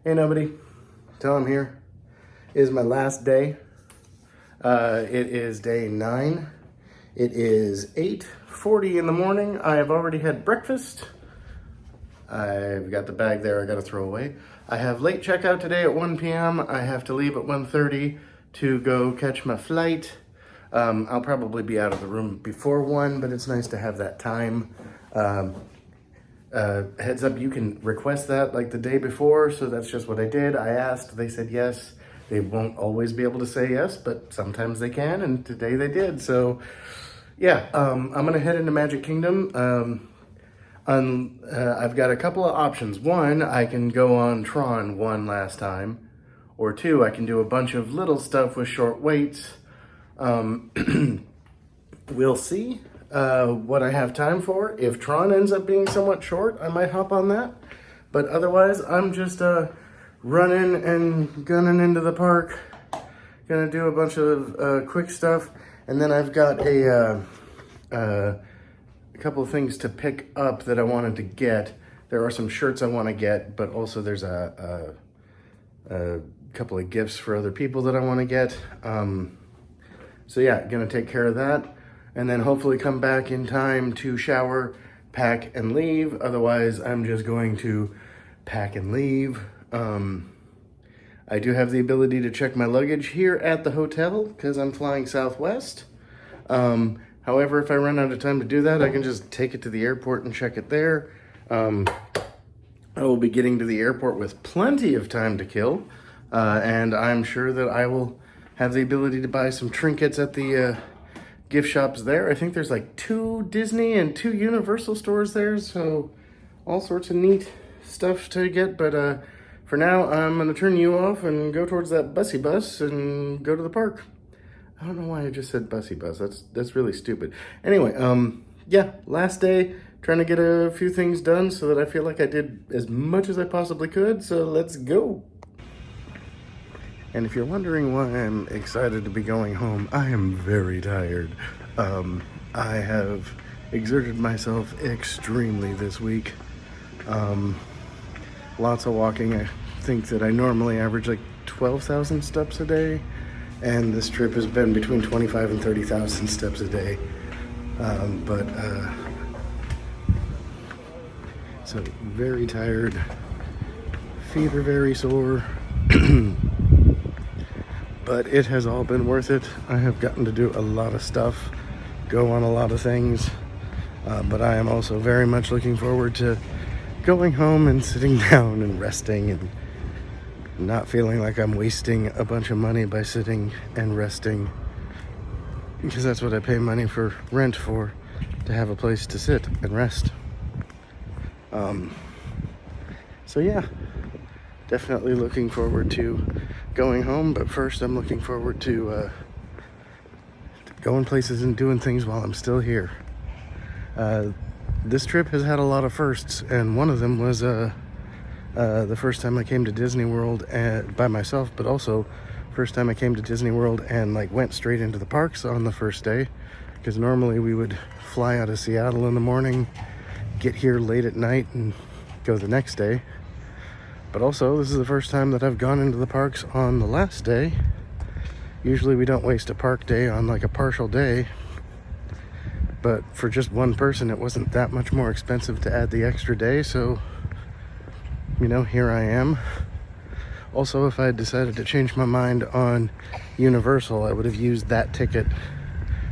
Hey nobody, Tom here. It is my last day. It is day 9. It is 8:40 in the morning. I have already had breakfast. I've got the bag there I gotta throw away. I have late checkout today at 1 p.m. I have to leave at 1:30 to go catch my flight. I'll probably be out of the room before 1, but it's nice to have that time. Heads up, you can request that like the day before, so that's just what I did. I asked, they said yes. They won't always be able to say yes, but sometimes they can, and today they did. So yeah, I'm gonna head into Magic Kingdom. I've got a couple of options. 1, I can go on Tron one last time, or 2, I can do a bunch of little stuff with short waits. We'll see what I have time for. If Tron ends up being somewhat short, I might hop on that. But otherwise, I'm just running and gunning into the park. Gonna do a bunch of quick stuff. And then I've got a couple of things to pick up that I wanted to get. There are some shirts I want to get, but also there's a couple of gifts for other people that I want to get. So yeah, gonna take care of that. And then hopefully come back in time to shower, pack, and leave. Otherwise, I'm just going to pack and leave. I do have the ability to check my luggage here at the hotel because I'm flying Southwest. However, if I run out of time to do that, I can just take it to the airport and check it there. I will be getting to the airport with plenty of time to kill. And I'm sure that I will have the ability to buy some trinkets at the gift shops there. I think there's like 2 Disney and 2 Universal stores there, so all sorts of neat stuff to get. But for now, I'm gonna turn you off and go towards that bussy bus and go to the park. I don't know why I just said bussy bus. That's really stupid. Anyway, yeah, last day, trying to get a few things done so that I feel like I did as much as I possibly could. So let's go. And if you're wondering why I'm excited to be going home, I am very tired. I have exerted myself extremely this week. Lots of walking. I think that I normally average like 12,000 steps a day, and this trip has been between 25 and 30,000 steps a day. So very tired. Feet are very sore. But it has all been worth it. I have gotten to do a lot of stuff, go on a lot of things, but I am also very much looking forward to going home and sitting down and resting and not feeling like I'm wasting a bunch of money by sitting and resting, because that's what I pay money for rent for, to have a place to sit and rest. So yeah, definitely looking forward to going home, but first I'm looking forward to going places and doing things while I'm still here. This trip has had a lot of firsts, and one of them was the first time I came to Disney World by myself, but also first time I came to Disney World and like went straight into the parks on the first day, because normally we would fly out of Seattle in the morning, get here late at night, and go the next day. But also, this is the first time that I've gone into the parks on the last day. Usually we don't waste a park day on like a partial day, but for just one person it wasn't that much more expensive to add the extra day, so you know, here I am. Also, if I had decided to change my mind on Universal, I would have used that ticket,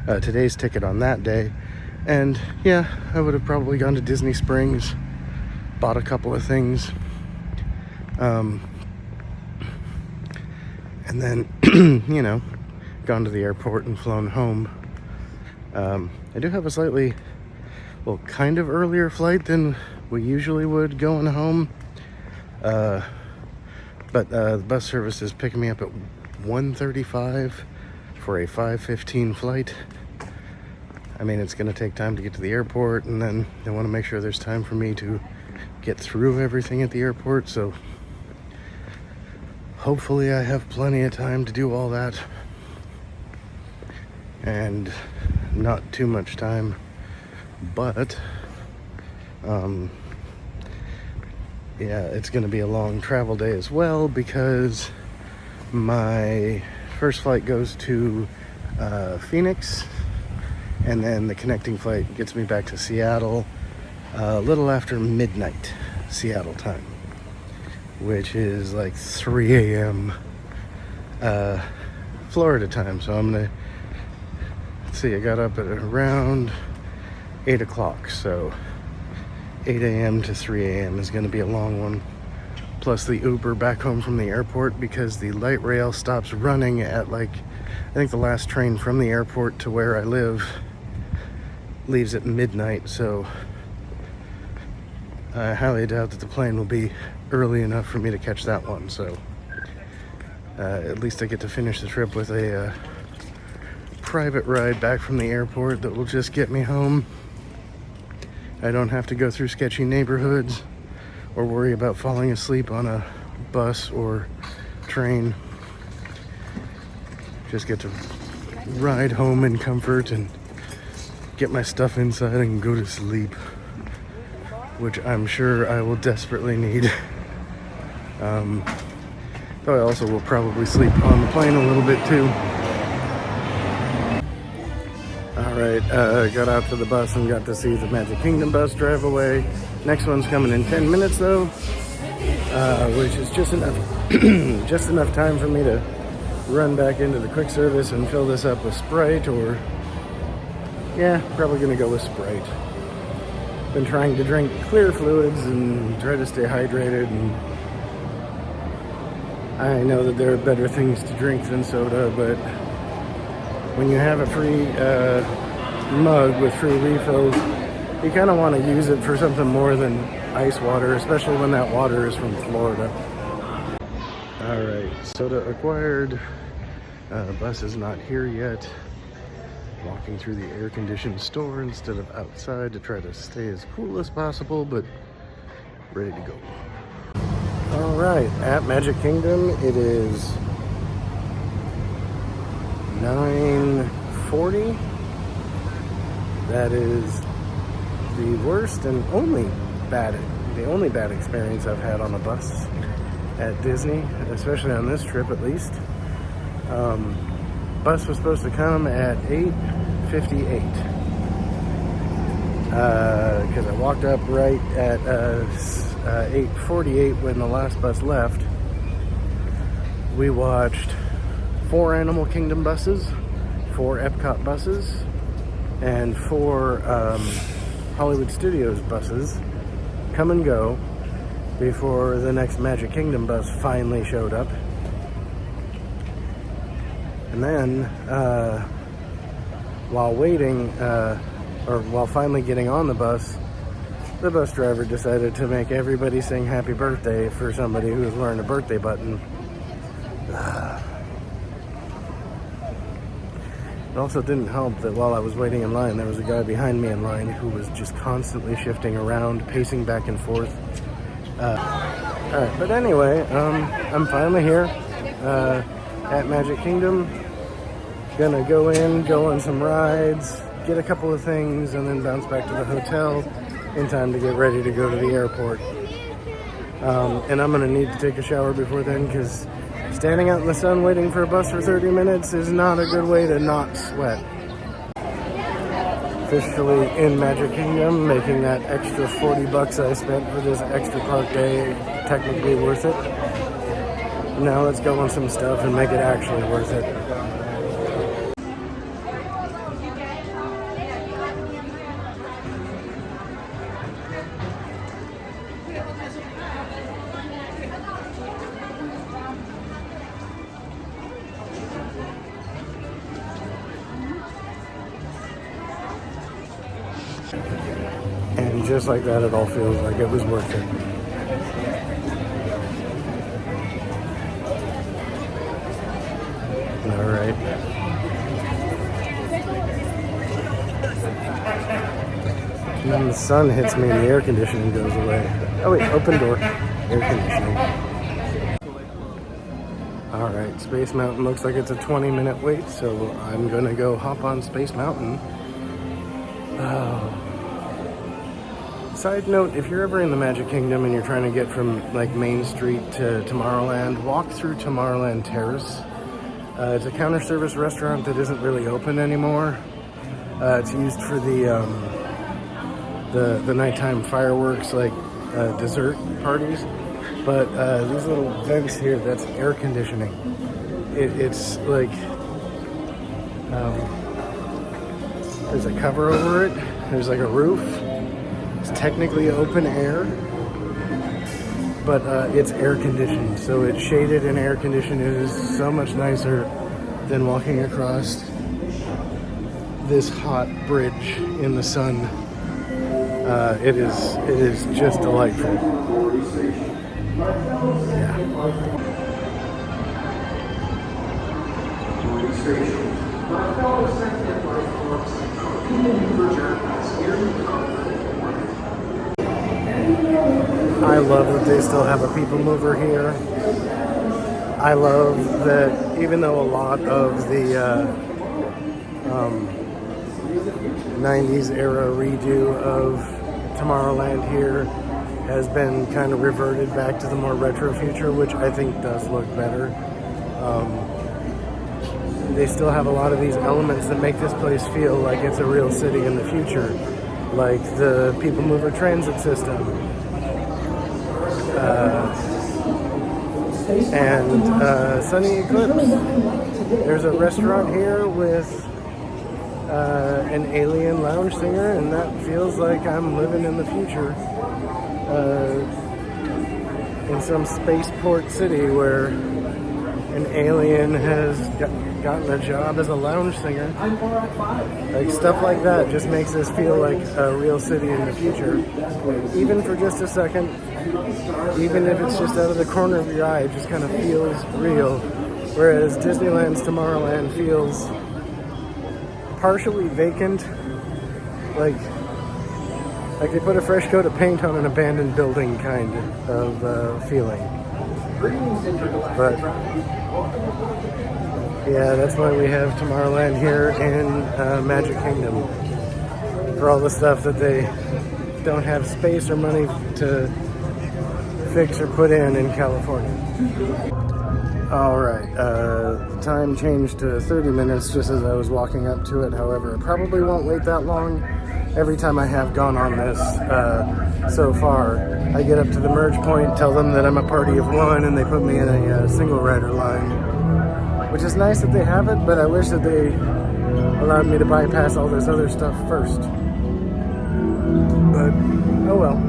today's ticket, on that day, and yeah, I would have probably gone to Disney Springs, bought a couple of things, and then, you know, gone to the airport and flown home. I do have a slightly, well, kind of earlier flight than we usually would going home. But the bus service is picking me up at 1:35 for a 5:15 flight. I mean, it's going to take time to get to the airport, and then they want to make sure there's time for me to get through everything at the airport, so hopefully I have plenty of time to do all that, and not too much time, but yeah, it's going to be a long travel day as well because my first flight goes to Phoenix, and then the connecting flight gets me back to Seattle a little after midnight Seattle time, which is like 3 a.m. Florida time. So I'm gonna, let's see, I got up at around 8 o'clock, so 8 a.m. to 3 a.m. is gonna be a long one. Plus the Uber back home from the airport, because the light rail stops running at like, I think the last train from the airport to where I live leaves at midnight, so I highly doubt that the plane will be early enough for me to catch that one. So at least I get to finish the trip with a private ride back from the airport that will just get me home. I don't have to go through sketchy neighborhoods or worry about falling asleep on a bus or train. Just get to ride home in comfort and get my stuff inside and go to sleep, which I'm sure I will desperately need. Though I also will probably sleep on the plane a little bit too. Alright, got out to the bus and got to see the Magic Kingdom bus drive away. Next one's coming in 10 minutes though, which is just enough, just enough time for me to run back into the quick service and fill this up with Sprite, or yeah, probably gonna go with Sprite. Been trying to drink clear fluids and try to stay hydrated, and I know that there are better things to drink than soda, but when you have a free mug with free refills, you kind of want to use it for something more than ice water, especially when that water is from Florida. Alright, soda acquired. Bus is not here yet. Walking through the air-conditioned store instead of outside to try to stay as cool as possible, but ready to go. Alright, at Magic Kingdom, it is 9:40. That is the worst and only bad experience I've had on a bus at Disney, especially on this trip at least. Bus was supposed to come at 8:58 because I walked up right at 8:48 when the last bus left. We watched 4 Animal Kingdom buses, 4 Epcot buses, and 4 Hollywood Studios buses come and go before the next Magic Kingdom bus finally showed up. And then, while waiting, or while finally getting on the bus driver decided to make everybody sing happy birthday for somebody who was wearing a birthday button. It also didn't help that while I was waiting in line, there was a guy behind me in line who was just constantly shifting around, pacing back and forth. Alright, but anyway, I'm finally here at Magic Kingdom. Gonna go on some rides, get a couple of things, and then bounce back to the hotel in time to get ready to go to the airport. And I'm gonna need to take a shower before then, because standing out in the sun waiting for a bus for 30 minutes is not a good way to not sweat. Officially in Magic Kingdom, making that extra $40 I spent for this extra park day technically worth it. Now let's go on some stuff and make it actually worth it. And just like that, it all feels like it was worth it. All right. And then the sun hits me and the air conditioning goes away. Oh wait, open door. Air conditioning. All right, Space Mountain looks like it's a 20-minute wait, so I'm gonna go hop on Space Mountain. Oh. Side note, if you're ever in the Magic Kingdom and you're trying to get from like Main Street to Tomorrowland, walk through Tomorrowland Terrace. It's a counter service restaurant that isn't really open anymore. It's used for the nighttime fireworks, like dessert parties. But these little vents here, that's air conditioning. It's like there's a cover over it. There's like a roof. It's technically open air, but it's air conditioned, so it's shaded and air conditioned. It is so much nicer than walking across this hot bridge in the sun. It is just delightful. Yeah. I love that they still have a people mover here. I love that even though a lot of the 90s era redo of Tomorrowland here has been kind of reverted back to the more retro future, which I think does look better. They still have a lot of these elements that make this place feel like it's a real city in the future, like the people mover transit system. And Sunny Eclipse. There's a restaurant here with an alien lounge singer, and that feels like I'm living in the future in some spaceport city where an alien has gotten a job as a lounge singer. Like stuff like that just makes this feel like a real city in the future, even for just a second. Even if it's just out of the corner of your eye, it just kind of feels real. Whereas Disneyland's Tomorrowland feels partially vacant, like they put a fresh coat of paint on an abandoned building kind of feeling. But yeah, that's why we have Tomorrowland here in Magic Kingdom, for all the stuff that they don't have space or money to fix or put in California. All right, the time changed to 30 minutes just as I was walking up to it. However, I probably won't wait that long. Every time I have gone on this so far, I get up to the merge point, tell them that I'm a party of one, and they put me in a single rider line, which is nice that they have it, but I wish that they allowed me to bypass all this other stuff first. But, oh well.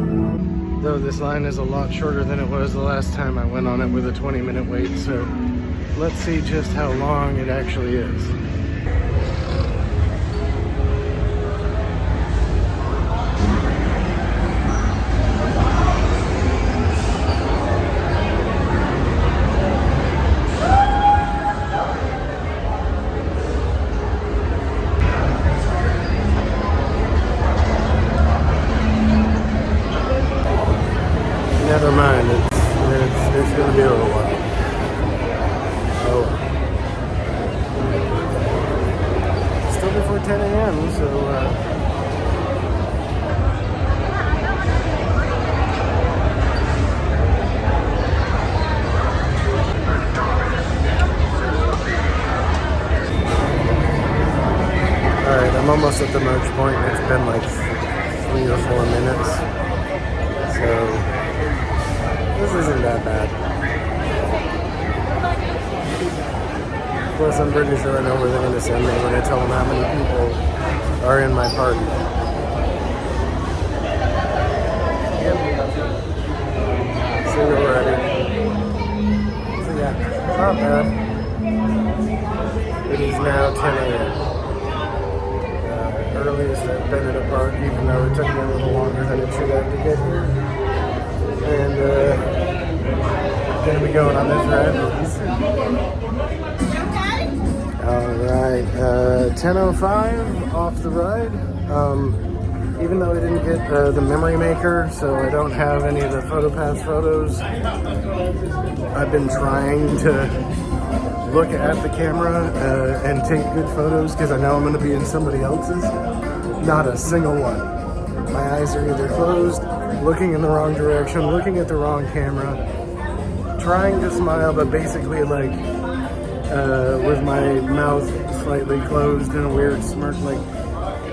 Though this line is a lot shorter than it was the last time I went on it with a 20-minute wait, so let's see just how long it actually is. Never mind, it's going to be a little while. Oh, still before 10 a.m., so alright, I'm almost at the merge point. It's been like 3 or 4 minutes, so this isn't that bad. Plus, I'm pretty sure I know where they're going to send me when I tell them how many people are in my party. Yep. So we're ready. So yeah, not bad. It is now 10 a.m. Earliest I've been at a park, even though it took me a little longer than it should have to get here. And gonna be going on this ride. Alright, 10:05 off the ride. Even though I didn't get the memory maker, so I don't have any of the PhotoPass photos, I've been trying to look at the camera and take good photos because I know I'm going to be in somebody else's. Not a single one. My eyes are either closed, looking in the wrong direction, looking at the wrong camera, trying to smile, but basically like with my mouth slightly closed in a weird smirk. Like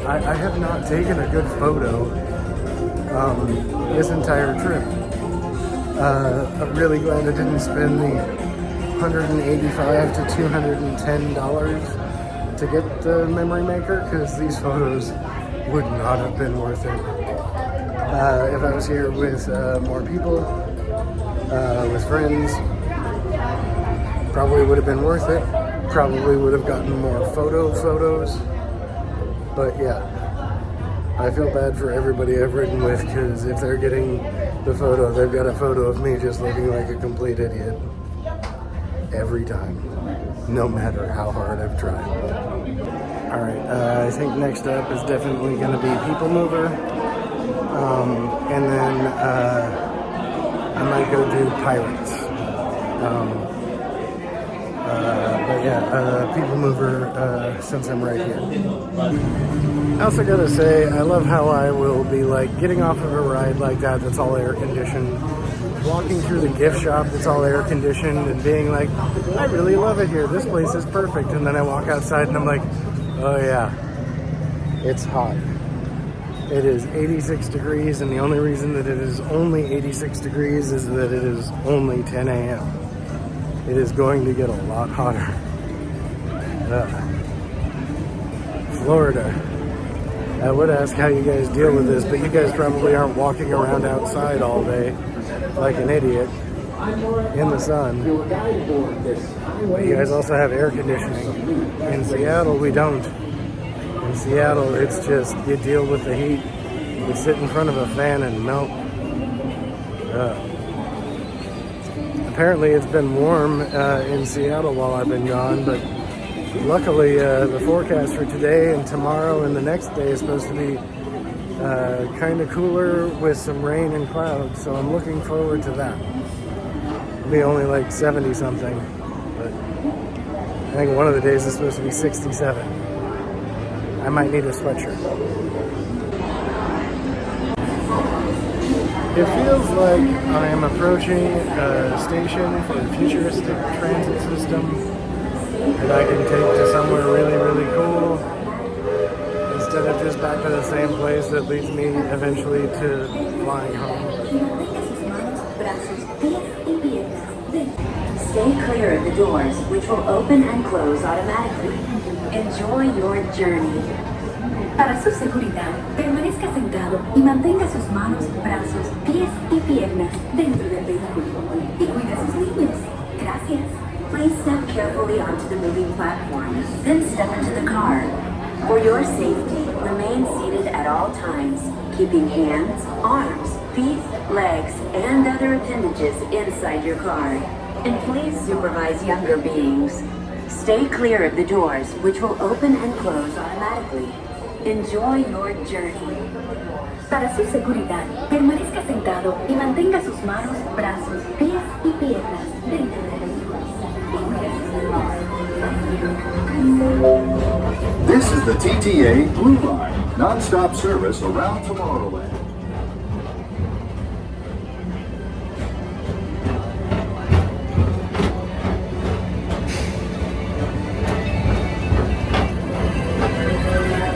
I have not taken a good photo this entire trip. I'm really glad I didn't spend the $185 to $210 to get the memory maker, because these photos would not have been worth it. If I was here with more people, with friends, probably would have been worth it. Probably would have gotten more photos. But yeah, I feel bad for everybody I've ridden with, because if they're getting the photo, they've got a photo of me just looking like a complete idiot. Every time. No matter how hard I've tried. Alright, I think next up is definitely going to be People Mover. And then I might go do Pirates. But yeah, People Mover, since I'm right here. I also gotta say, I love how I will be like getting off of a ride like that that's all air conditioned, walking through the gift shop that's all air conditioned, and being like, I really love it here, this place is perfect. And then I walk outside and I'm like, oh yeah, it's hot. It is 86 degrees, and the only reason that it is only 86 degrees is that it is only 10 a.m. It is going to get a lot hotter. Florida. I would ask how you guys deal with this, but you guys probably aren't walking around outside all day like an idiot in the sun. But you guys also have air conditioning. In Seattle, we don't. In Seattle, it's just, you deal with the heat. You sit in front of a fan and melt. Apparently it's been warm in Seattle while I've been gone, but luckily the forecast for today and tomorrow and the next day is supposed to be kind of cooler with some rain and clouds, so I'm looking forward to that. It'll be only like 70 something, but I think one of the days is supposed to be 67. I might need a sweatshirt. It feels like I am approaching a station for a futuristic transit system that I can take to somewhere really, really cool, instead of just back to the same place that leads me eventually to flying home. Stay clear of the doors, which will open and close automatically. Enjoy your journey. Para su seguridad, permanezca sentado y mantenga sus manos, brazos, pies y piernas dentro del vehículo y cuide sus niños. Gracias. Please step carefully onto the moving platform, then step into the car. For your safety, remain seated at all times, keeping hands, arms, feet, legs, and other appendages inside your car. And please supervise younger beings. Stay clear of the doors, which will open and close automatically. Enjoy your journey. Para su seguridad, permanezca sentado y mantenga sus manos, brazos, pies y piernas dentro del vehículo. This is the TTA Blue Line, non-stop service around Tomorrowland.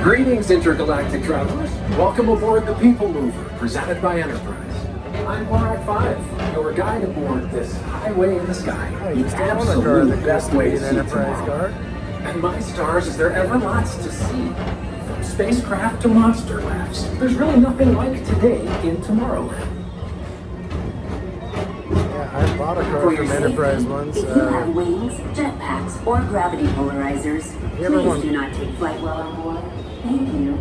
Greetings, intergalactic travelers. Welcome aboard the People Mover, presented by Enterprise. I'm Mark 5, your guide aboard this highway in the sky. The absolute best way to see tomorrow. And my stars, is there ever lots to see? From spacecraft to monster laughs, there's really nothing like today in Tomorrowland. Yeah, I bought a car from Enterprise once. If you have wings, jetpacks, or gravity polarizers, please do not take flight while on board. Thank you.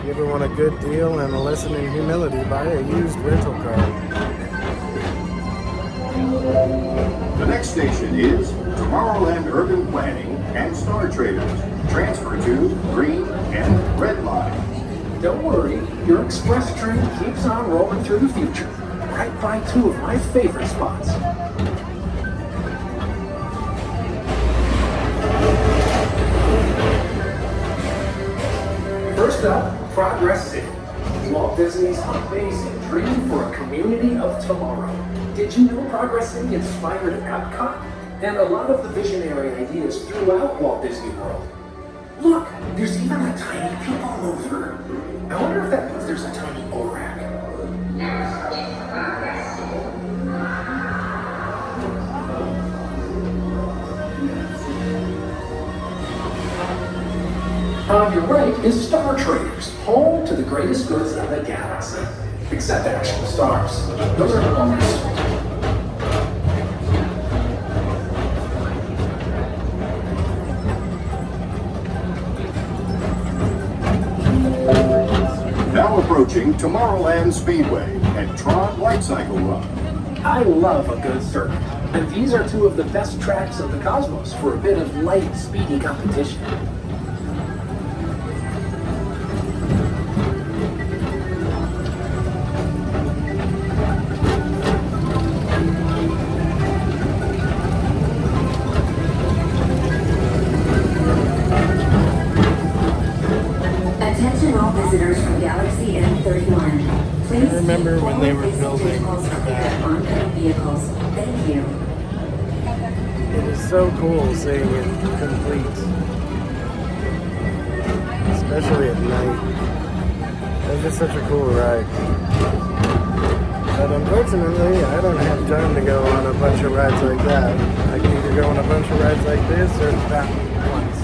You ever want a good deal and a lesson in humility, buy a used rental car. The next station is Tomorrowland Urban Planning and Star Traders. Transfer to green and red lines. Don't worry, your express train keeps on rolling through the future, right by two of my favorite spots. First up, Progress City. Walt Disney's amazing dream for a community of tomorrow. Did you know Progress City inspired Epcot? And a lot of the visionary ideas throughout Walt Disney World. Look, there's even a tiny people mover. I wonder if that means there's a tiny ORAC. On your right is Star Traders, home to the greatest goods in the galaxy. Except actual stars. Those are no longer sold. Now approaching Tomorrowland Speedway and Tron Light Cycle Run. I love a good circuit, and these are two of the best tracks in the cosmos for a bit of light, speedy competition. Attention all visitors from Galaxy M31. Please I remember keep when they were forward-facing building vehicles clear that. of oncoming vehicles. Thank you. It is so cool seeing it complete, especially at night. It's just such a cool ride. But unfortunately, I don't have time to go on a bunch of rides like that. I can either go on a bunch of rides like this or that once.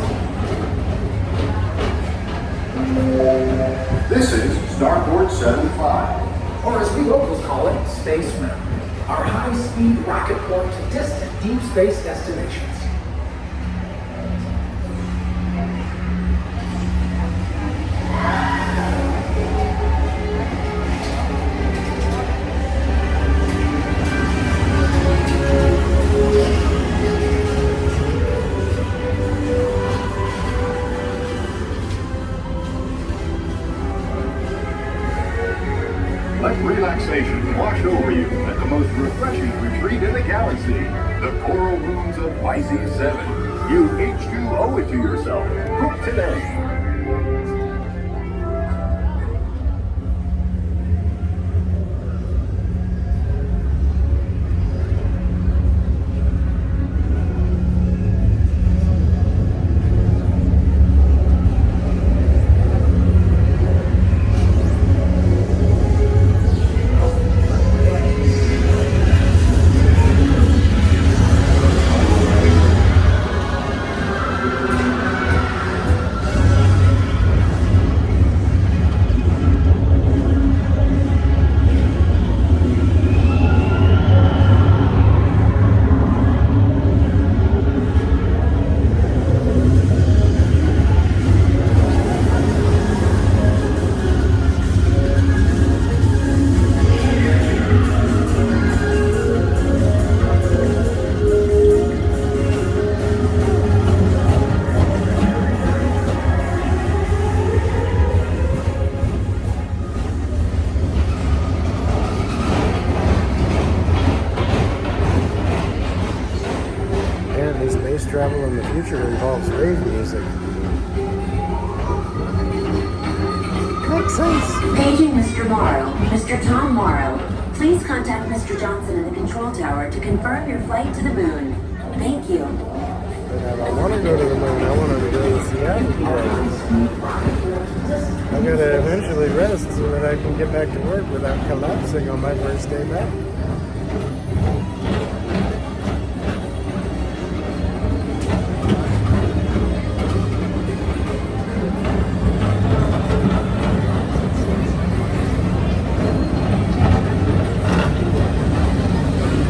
This is Starport 75. Or as we locals call it, Space Mountain. Our high-speed rocket port to distant deep space destinations. Let relaxation wash over you at the most refreshing retreat in the galaxy, the Coral Rooms of Pisces 7. You H2 owe it to yourself. Book today. Apparently space travel in the future involves rave music. Makes sense. Paging Mr. Morrow. Mr. Tom Morrow. Please contact Mr. Johnson in the control tower to confirm your flight to the moon. Thank you. But I don't want to go to the moon. I want to go to Seattle today. I gotta eventually rest so that I can get back to work without collapsing on my first day back.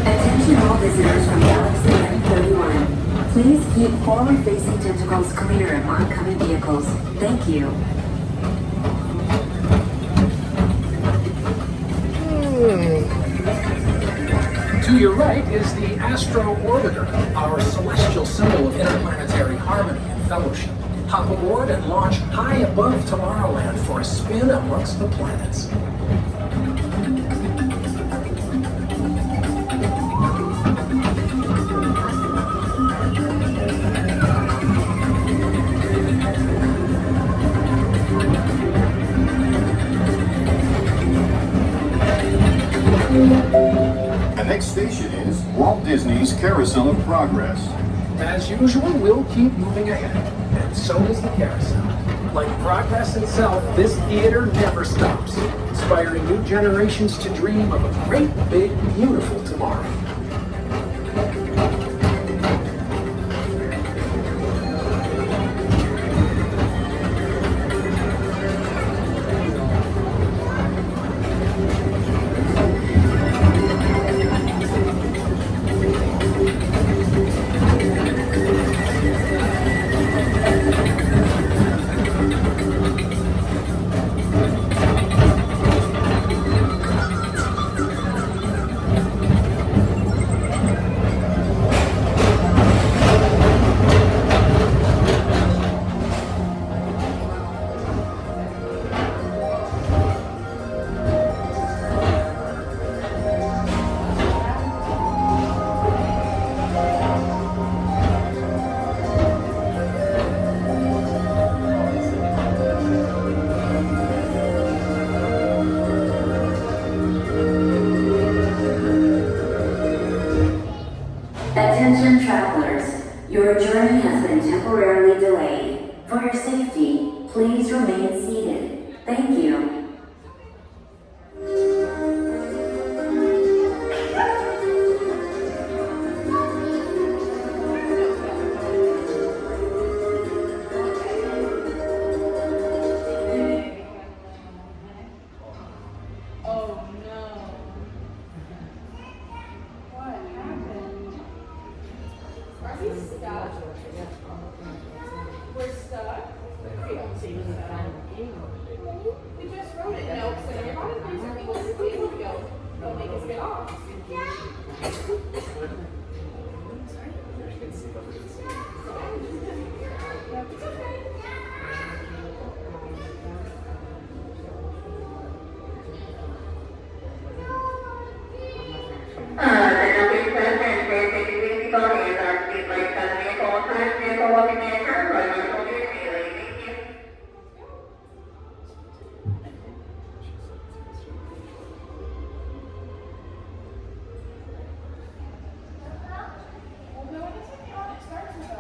Attention all visitors from Galaxy M31. Please keep forward-facing tentacles clear of oncoming vehicles. Thank you. To your right is the Astro Orbiter, our celestial symbol of interplanetary harmony and fellowship. Hop aboard and launch high above Tomorrowland for a spin amongst the planets. next station is Walt Disney's Carousel of Progress. As usual, we'll keep moving ahead, and so does the carousel. Like progress itself, this theater never stops, inspiring new generations to dream of a great, big, beautiful tomorrow. Attention travelers, your journey has been temporarily delayed. For your safety, please remain seated. Thank you. We're stuck. We don't see that. We just wrote it. No, so everybody thinks that we want to see it. Go. Don't make us get off. It's okay. Well, no, it doesn't count. It starts with a.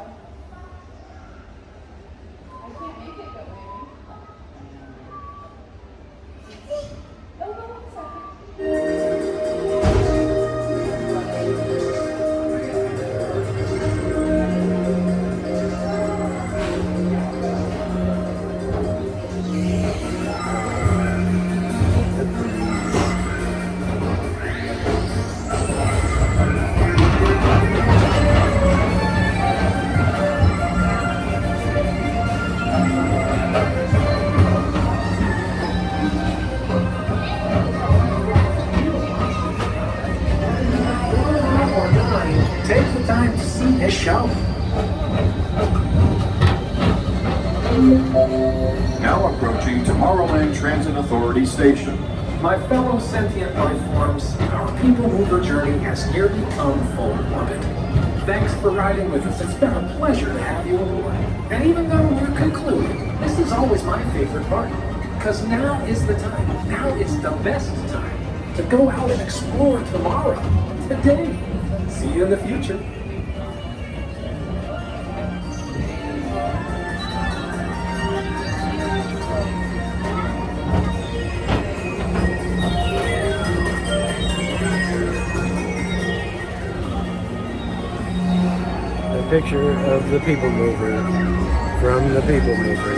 I can't make it go, baby. Oh, no, 1 second. Take the time to see this show. Now approaching Tomorrowland Transit Authority Station. My fellow sentient life forms, our people mover journey has nearly come full orbit. Thanks for riding with us. It's been a pleasure to have you aboard. And even though we're concluding, this is always my favorite part. Because now is the time. Now is the best time to go out and explore tomorrow. Today. See you in the future. A picture of the People Mover from the People Mover.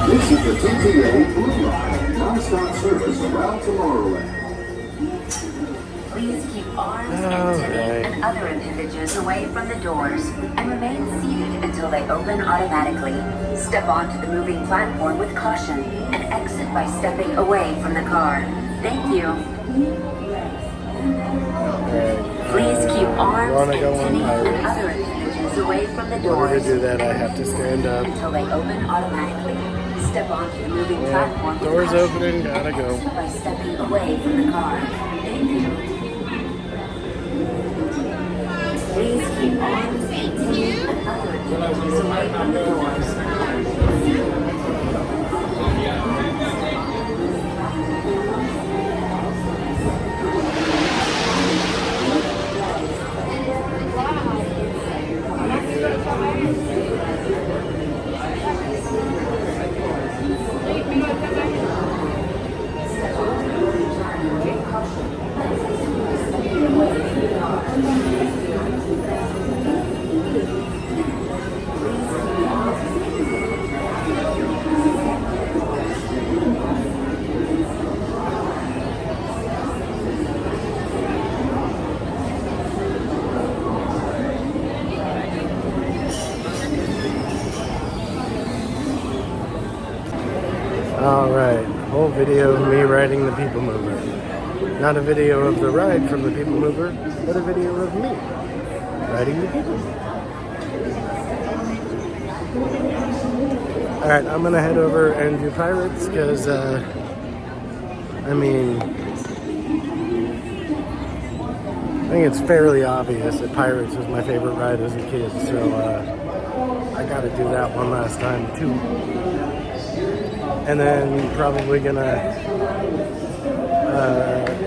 This is the TTA Blue Line, non-stop service around Tomorrowland. Please keep arms and titties and other appendages away from the doors and remain seated until they open automatically. Step onto the moving platform with caution and exit by stepping away from the car. Thank you. Please keep arms and titties and other appendages away from the In order doors to do that, I have to stand up. until they open automatically. Step onto the moving platform with Doors caution opening, gotta go. and exit by stepping away from the car. Thank you. Please keep arms and titties and other appendages away from the doors. video of me riding the People Mover. Not a video of the ride from the People Mover, but a video of me riding the People Mover. Alright, I'm gonna head over and do Pirates because, I mean, I think it's fairly obvious that Pirates was my favorite ride as a kid, so I gotta do that one last time too. And then probably gonna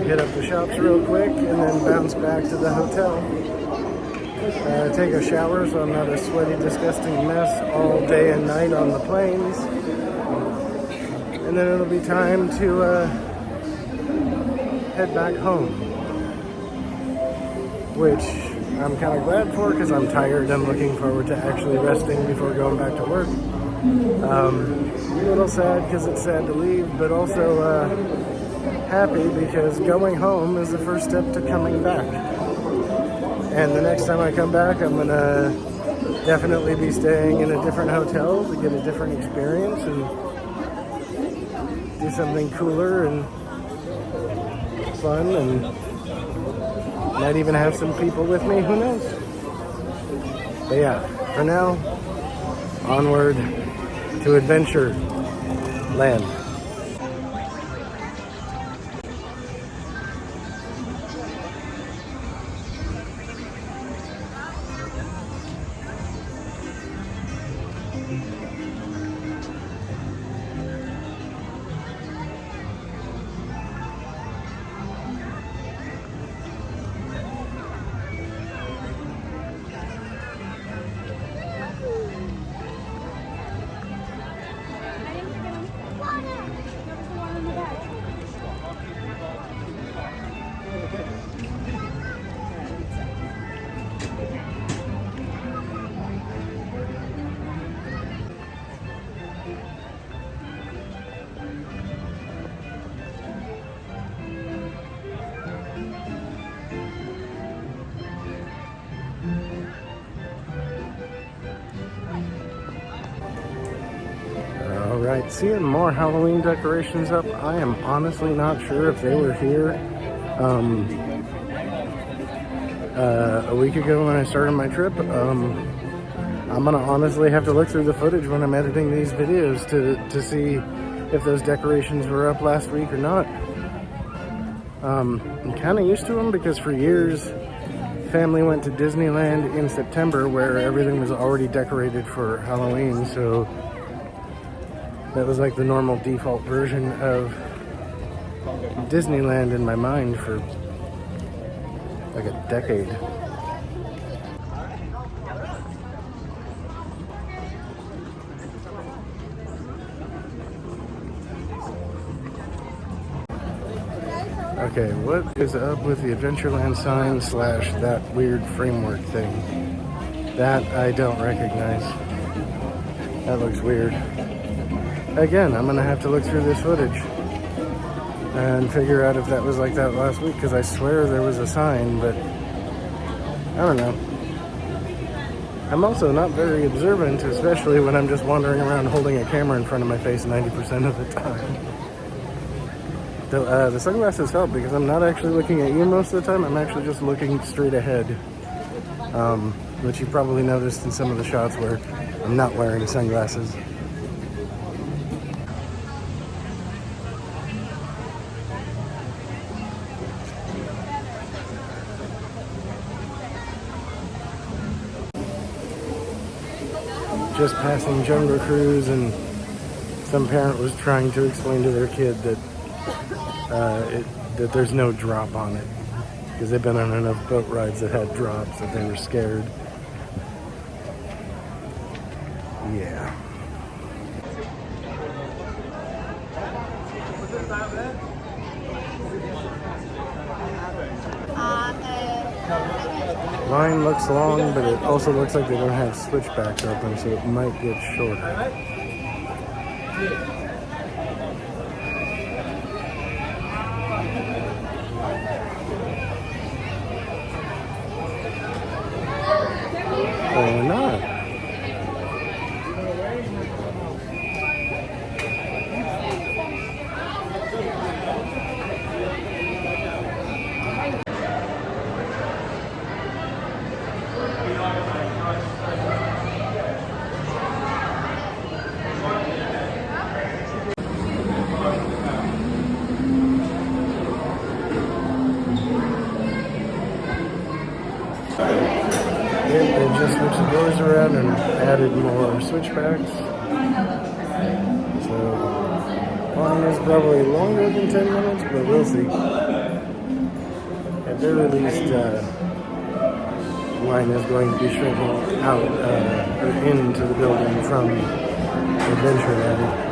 hit up the shops real quick and then bounce back to the hotel. Take a shower so I'm not a sweaty, disgusting mess all day and night on the planes. And then it'll be time to head back home, which I'm kind of glad for because I'm tired and looking forward to actually resting before going back to work. A little sad because it's sad to leave, but also happy because going home is the first step to coming back. And the next time I come back, I'm gonna definitely be staying in a different hotel to get a different experience and do something cooler and fun, and might even have some people with me, who knows? But yeah, for now, onward to Adventure Land. Alright, seeing more Halloween decorations up. I am honestly not sure if they were here a week ago when I started my trip. I'm gonna honestly have to look through the footage when I'm editing these videos to see if those decorations were up last week or not. I'm kind of used to them because for years family went to Disneyland in September where everything was already decorated for Halloween, so that was like the normal default version of Disneyland in my mind for like a decade. Okay, what is up with the Adventureland sign / that weird framework thing? That I don't recognize. That looks weird. Again, I'm gonna have to look through this footage and figure out if that was like that last week, because I swear there was a sign, but I don't know. I'm also not very observant, especially when I'm just wandering around holding a camera in front of my face 90% of the time. The sunglasses help because I'm not actually looking at you most of the time. I'm actually just looking straight ahead, which you probably noticed in some of the shots where I'm not wearing sunglasses. Just passing Jungle Cruise, and some parent was trying to explain to their kid that that there's no drop on it because they've been on enough boat rides that had drops that they were scared. Yeah. Line looks long, but it also looks like they don't have switchbacks open, so it might get shorter. Or not. the doors around and added more switchbacks. So line is probably longer than 10 minutes, but we'll see. At the very least, line is going to be shrinking out or into the building from Adventureland.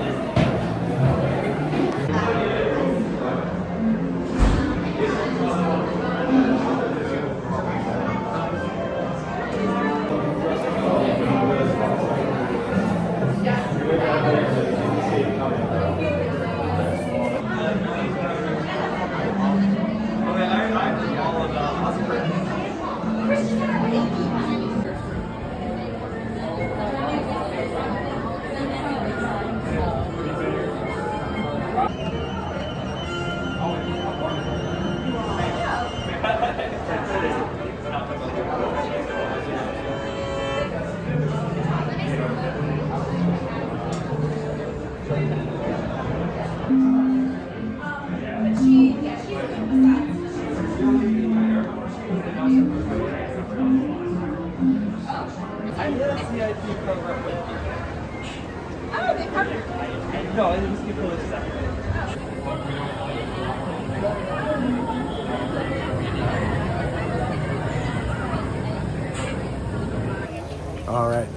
Alright,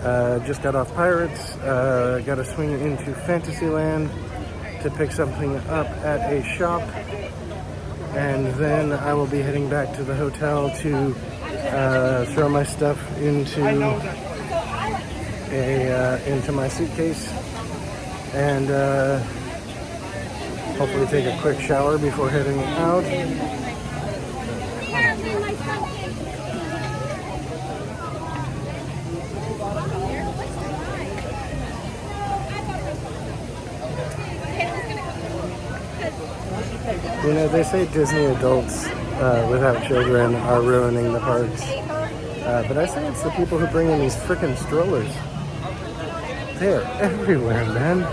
just got off Pirates, got to swing into Fantasyland to pick something up at a shop, and then I will be heading back to the hotel to throw my stuff into my suitcase, and hopefully take a quick shower before heading out. You know, they say Disney adults without children are ruining the parks. But I say it's the people who bring in these frickin' strollers. They're everywhere, man.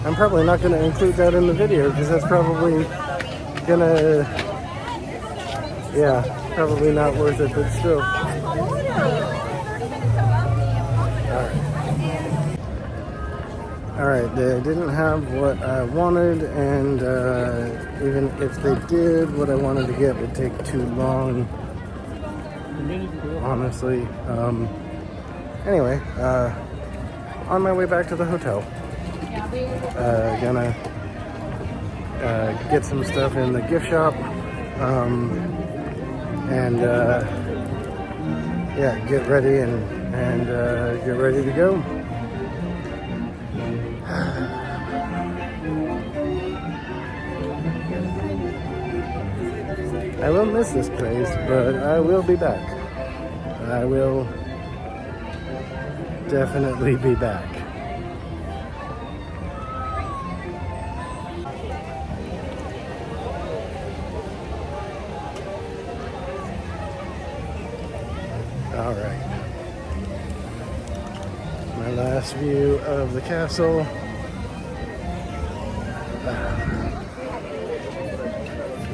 I'm probably not going to include that in the video because that's probably gonna... Yeah, probably not worth it, but still. Alright, they didn't have what I wanted, and even if they did, what I wanted to get would take too long, honestly. Anyway, on my way back to the hotel, gonna get some stuff in the gift shop, and yeah, get ready and get ready to go. I will miss this place, but I will be back. I will definitely be back. All right. My last view of the castle.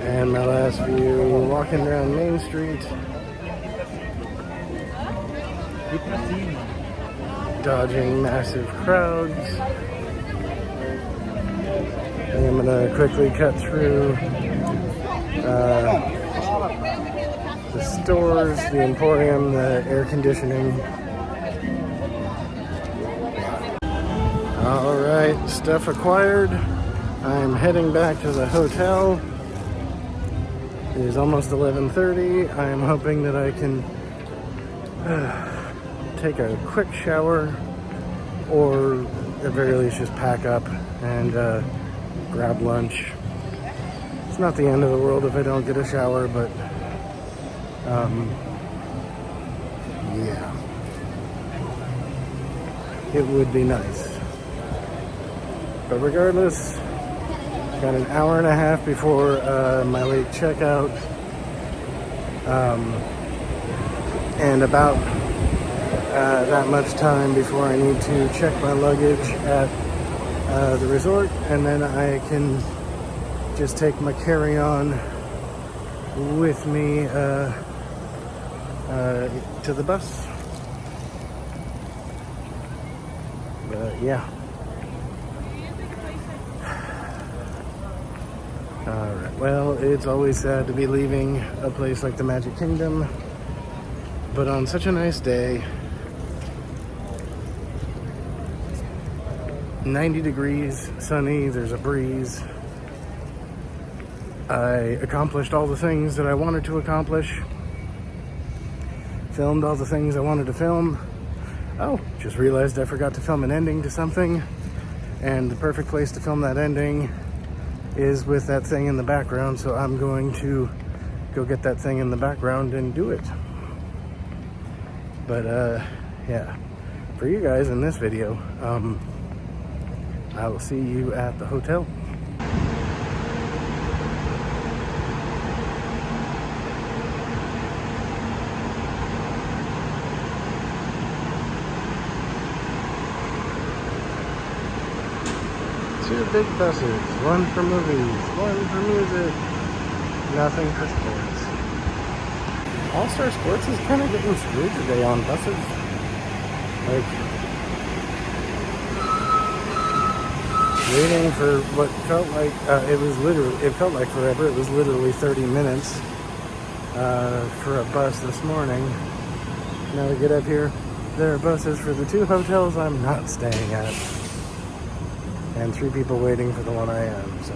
And my last view walking around Main Street. Dodging massive crowds. And I'm gonna quickly cut through the stores, the Emporium, the air conditioning. All right, stuff acquired. I'm heading back to the hotel. It is almost 11:30. I am hoping that I can take a quick shower, or at the very least just pack up and grab lunch. It's not the end of the world if I don't get a shower, but yeah, it would be nice. But regardless, got an hour and a half before my late checkout, and about that much time before I need to check my luggage at the resort, and then I can just take my carry-on with me to the bus. But yeah. Alright, well, it's always sad to be leaving a place like the Magic Kingdom, but on such a nice day, 90 degrees, sunny, there's a breeze, I accomplished all the things that I wanted to accomplish, filmed all the things I wanted to film. Oh, just realized I forgot to film an ending to something, and the perfect place to film that ending is with that thing in the background, so I'm going to go get that thing in the background and do it. But yeah, for you guys in this video, I will see you at the hotel. Two big buses, one for movies, one for music, nothing for sports. All-Star Sports is kind of getting screwed today on buses. Like, waiting for what felt like, it felt like forever. It was literally 30 minutes for a bus this morning. Now we get up here, there are buses for the two hotels I'm not staying at. And 3 people waiting for the one I am, so.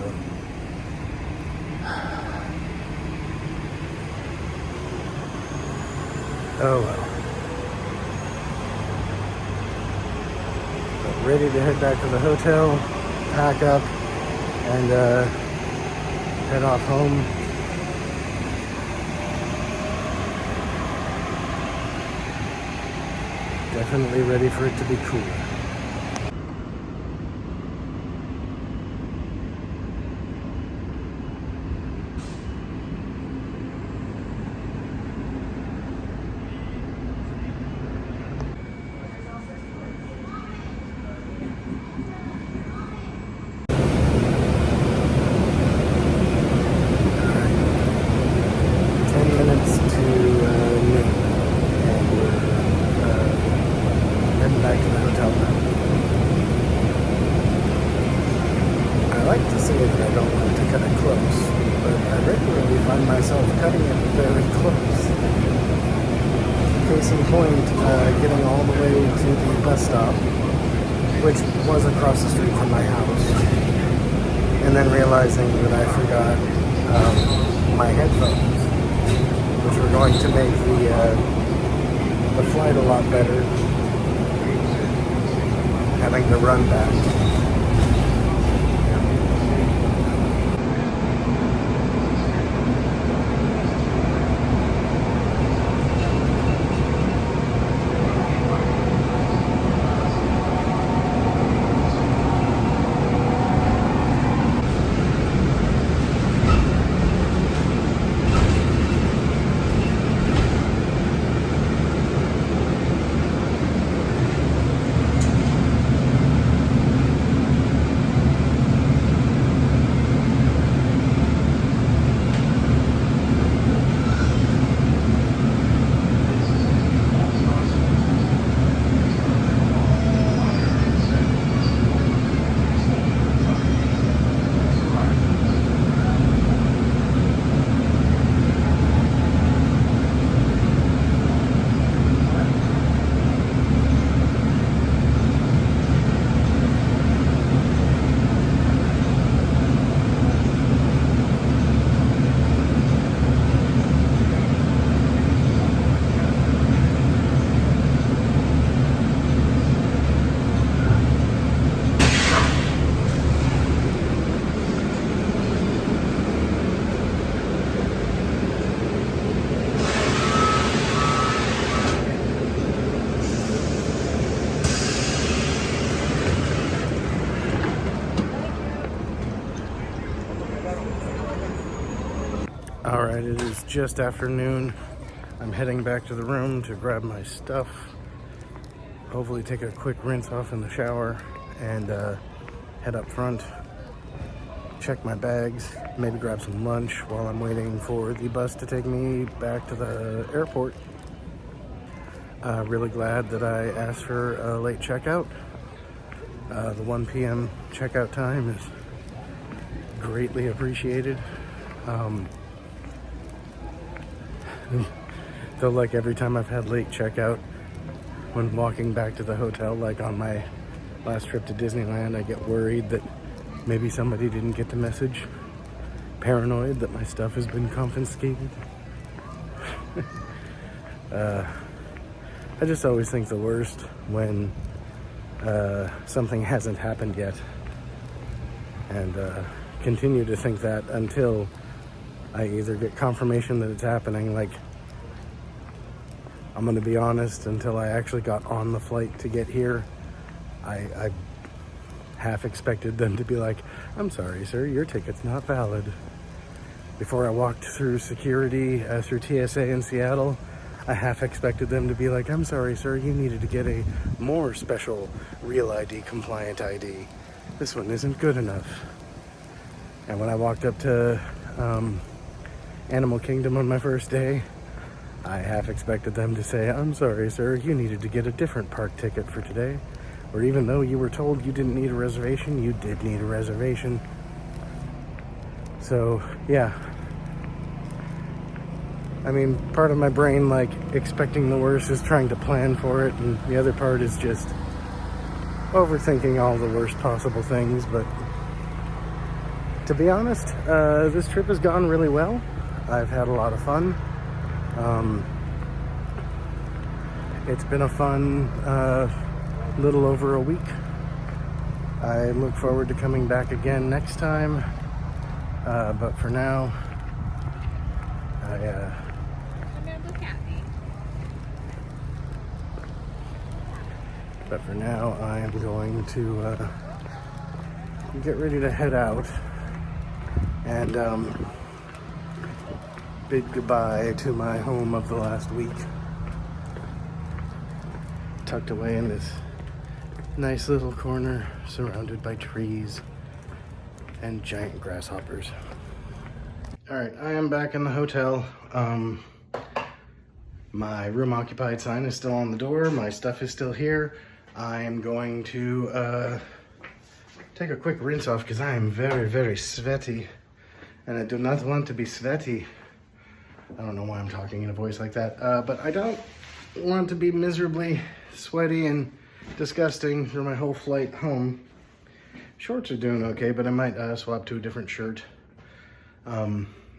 Oh well. But ready to head back to the hotel, pack up, and head off home. Definitely ready for it to be cool. Back to the hotel now. I like to say that I don't want to cut it close, but I regularly find myself cutting it very close. Case in point, getting all the way to the bus stop, which was across the street from my house, and then realizing that I forgot my headphones, which were going to make the flight a lot better. Having to run back. Alright, it is just afternoon. I'm heading back to the room to grab my stuff. Hopefully take a quick rinse off in the shower and head up front. Check my bags, maybe grab some lunch while I'm waiting for the bus to take me back to the airport. Really glad that I asked for a late checkout. The 1 p.m. checkout time is greatly appreciated. Though, like, every time I've had late checkout when walking back to the hotel, like on my last trip to Disneyland, I get worried that maybe somebody didn't get the message. Paranoid that my stuff has been confiscated. I just always think the worst when something hasn't happened yet, and continue to think that until I either get confirmation that it's happening. Like, I'm gonna be honest, until I actually got on the flight to get here, I half expected them to be like, "I'm sorry, sir, your ticket's not valid." Before I walked through security, through TSA in Seattle, I half expected them to be like, "I'm sorry, sir, you needed to get a more special real ID compliant ID. This one isn't good enough." And when I walked up to Animal Kingdom on my first day, I half expected them to say, "I'm sorry, sir, you needed to get a different park ticket for today." Or even though you were told you didn't need a reservation, you did need a reservation. So, yeah. I mean, part of my brain, like, expecting the worst is trying to plan for it, and the other part is just overthinking all the worst possible things. But to be honest, this trip has gone really well. I've had a lot of fun. It's been a fun little over a week. I look forward to coming back again next time. But for now, I am going to get ready to head out and bid goodbye to my home of the last week. Tucked away in this nice little corner, surrounded by trees and giant grasshoppers. All right, I am back in the hotel. My room occupied sign is still on the door. My stuff is still here. I am going to take a quick rinse off because I am very, very sweaty, and I do not want to be sweaty. I don't know why I'm talking in a voice like that, but I don't want to be miserably sweaty and disgusting for my whole flight home. Shorts are doing okay, but I might swap to a different shirt,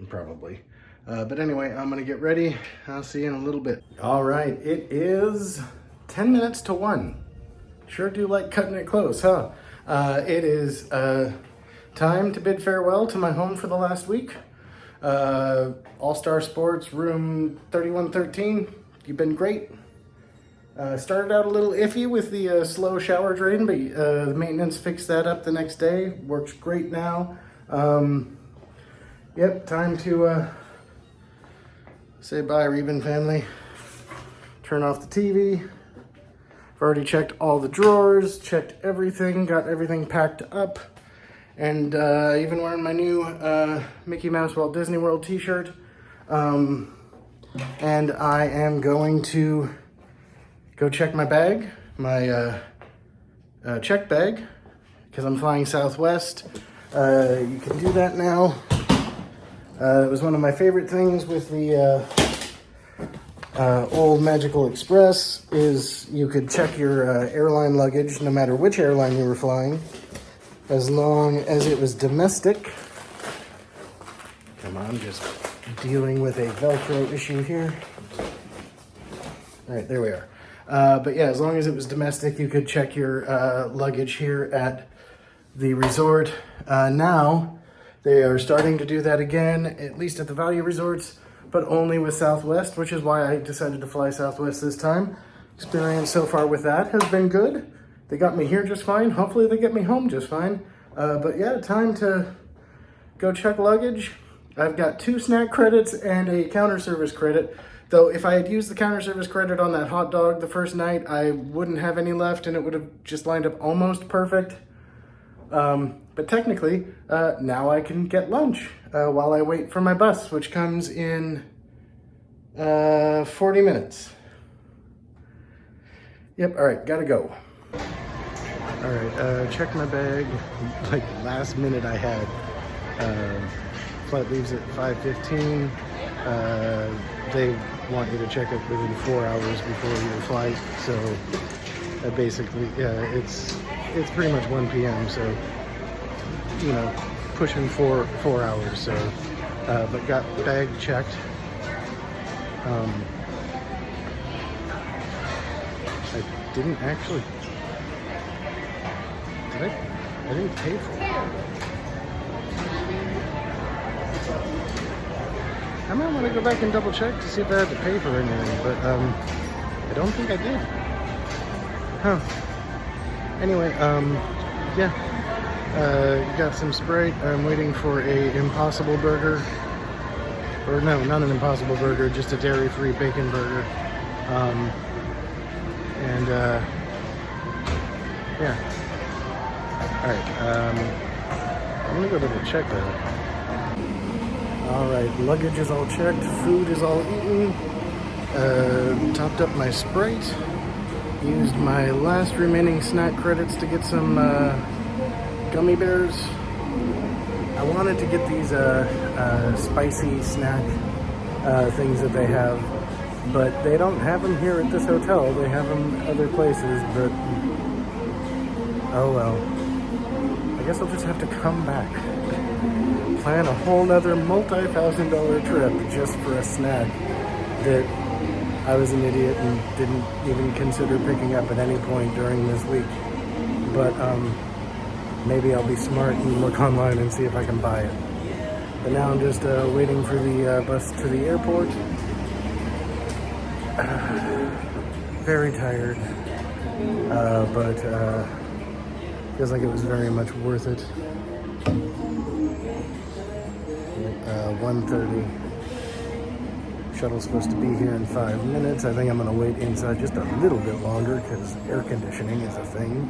probably. But anyway, I'm gonna get ready. I'll see you in a little bit. All right, it is 10 minutes to 1. Sure do like cutting it close, huh? It is time to bid farewell to my home for the last week. All-Star Sports, room 3113. You've been great. Started out a little iffy with the slow shower drain, but the maintenance fixed that up the next day. Works great now. Yep, time to say bye, Reuben family. Turn off the TV. I've already checked all the drawers, checked everything, got everything packed up, and even wearing my new Mickey Mouse Walt Disney World t-shirt. And I am going to go check my bag, my check bag, because I'm flying Southwest. You can do that now. It was one of my favorite things with the old Magical Express is you could check your airline luggage no matter which airline you were flying, as long as it was domestic. Come on, just dealing with a Velcro issue here. All right, there we are. But yeah, as long as it was domestic, you could check your luggage here at the resort. Now, they are starting to do that again, at least at the value resorts, but only with Southwest, which is why I decided to fly Southwest this time. Experience so far with that has been good. They got me here just fine. Hopefully they get me home just fine. But yeah, time to go check luggage. I've got 2 snack credits and a counter service credit. Though if I had used the counter service credit on that hot dog the first night, I wouldn't have any left and it would have just lined up almost perfect. But technically, now I can get lunch while I wait for my bus, which comes in 40 minutes. Yep, all right, gotta go. All right, check my bag. Like last minute I had. Flight leaves at 5:15. They want you to check it within 4 hours before your flight. So basically, it's pretty much 1 p.m. So, you know, pushing four hours. So, but got bag checked. I didn't actually. Did I? I didn't pay for it. I might want to go back and double check to see if I had to pay for anything, but I don't think I did. Huh. Anyway, yeah. Got some Sprite. I'm waiting for a Impossible Burger. Or no, not an Impossible Burger, just a dairy-free bacon burger. Yeah. Alright, I'm gonna go double check that. Alright, luggage is all checked, food is all eaten, topped up my Sprite, used my last remaining snack credits to get some gummy bears. I wanted to get these spicy snack things that they have, but they don't have them here at this hotel. They have them other places, but oh well. I guess I'll just have to come back. Plan a whole nother multi-$1,000 trip just for a snack that I was an idiot and didn't even consider picking up at any point during this week. But maybe I'll be smart and look online and see if I can buy it. But now I'm just waiting for the bus to the airport. Very tired, but feels like it was very much worth it. 1:30. Shuttle's supposed to be here in 5 minutes. I think I'm gonna wait inside just a little bit longer because air conditioning is a thing.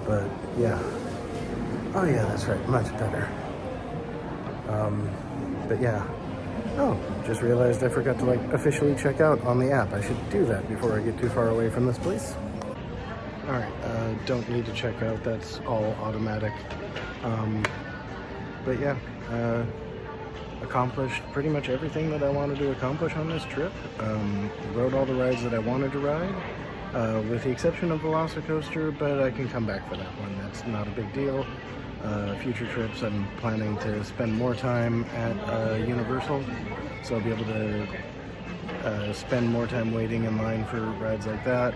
But yeah. Oh yeah, that's right, much better. But yeah. Oh, just realized I forgot to like officially check out on the app. I should do that before I get too far away from this place. All right, don't need to check out. That's all automatic. But yeah, accomplished pretty much everything that I wanted to accomplish on this trip. Rode all the rides that I wanted to ride, with the exception of Velocicoaster, but I can come back for that one. That's not a big deal. Future trips, I'm planning to spend more time at Universal, so I'll be able to spend more time waiting in line for rides like that,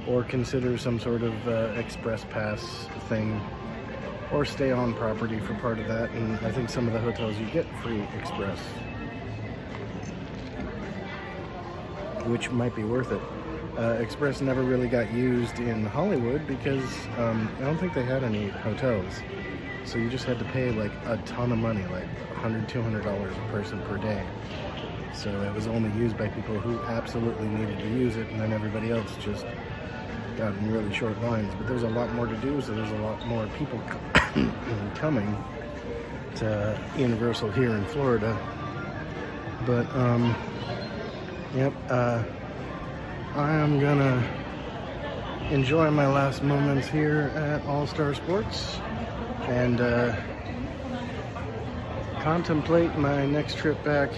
or consider some sort of express pass thing, or stay on property for part of that. And I think some of the hotels you get free express, which might be worth it. Express never really got used in Hollywood because I don't think they had any hotels. So you just had to pay like a ton of money, like $100, $200 a person per day. So it was only used by people who absolutely needed to use it, and then everybody else just got in really short lines. But there's a lot more to do, so there's a lot more people coming to Universal here in Florida. But yep, I am gonna enjoy my last moments here at All Star Sports and contemplate my next trip back.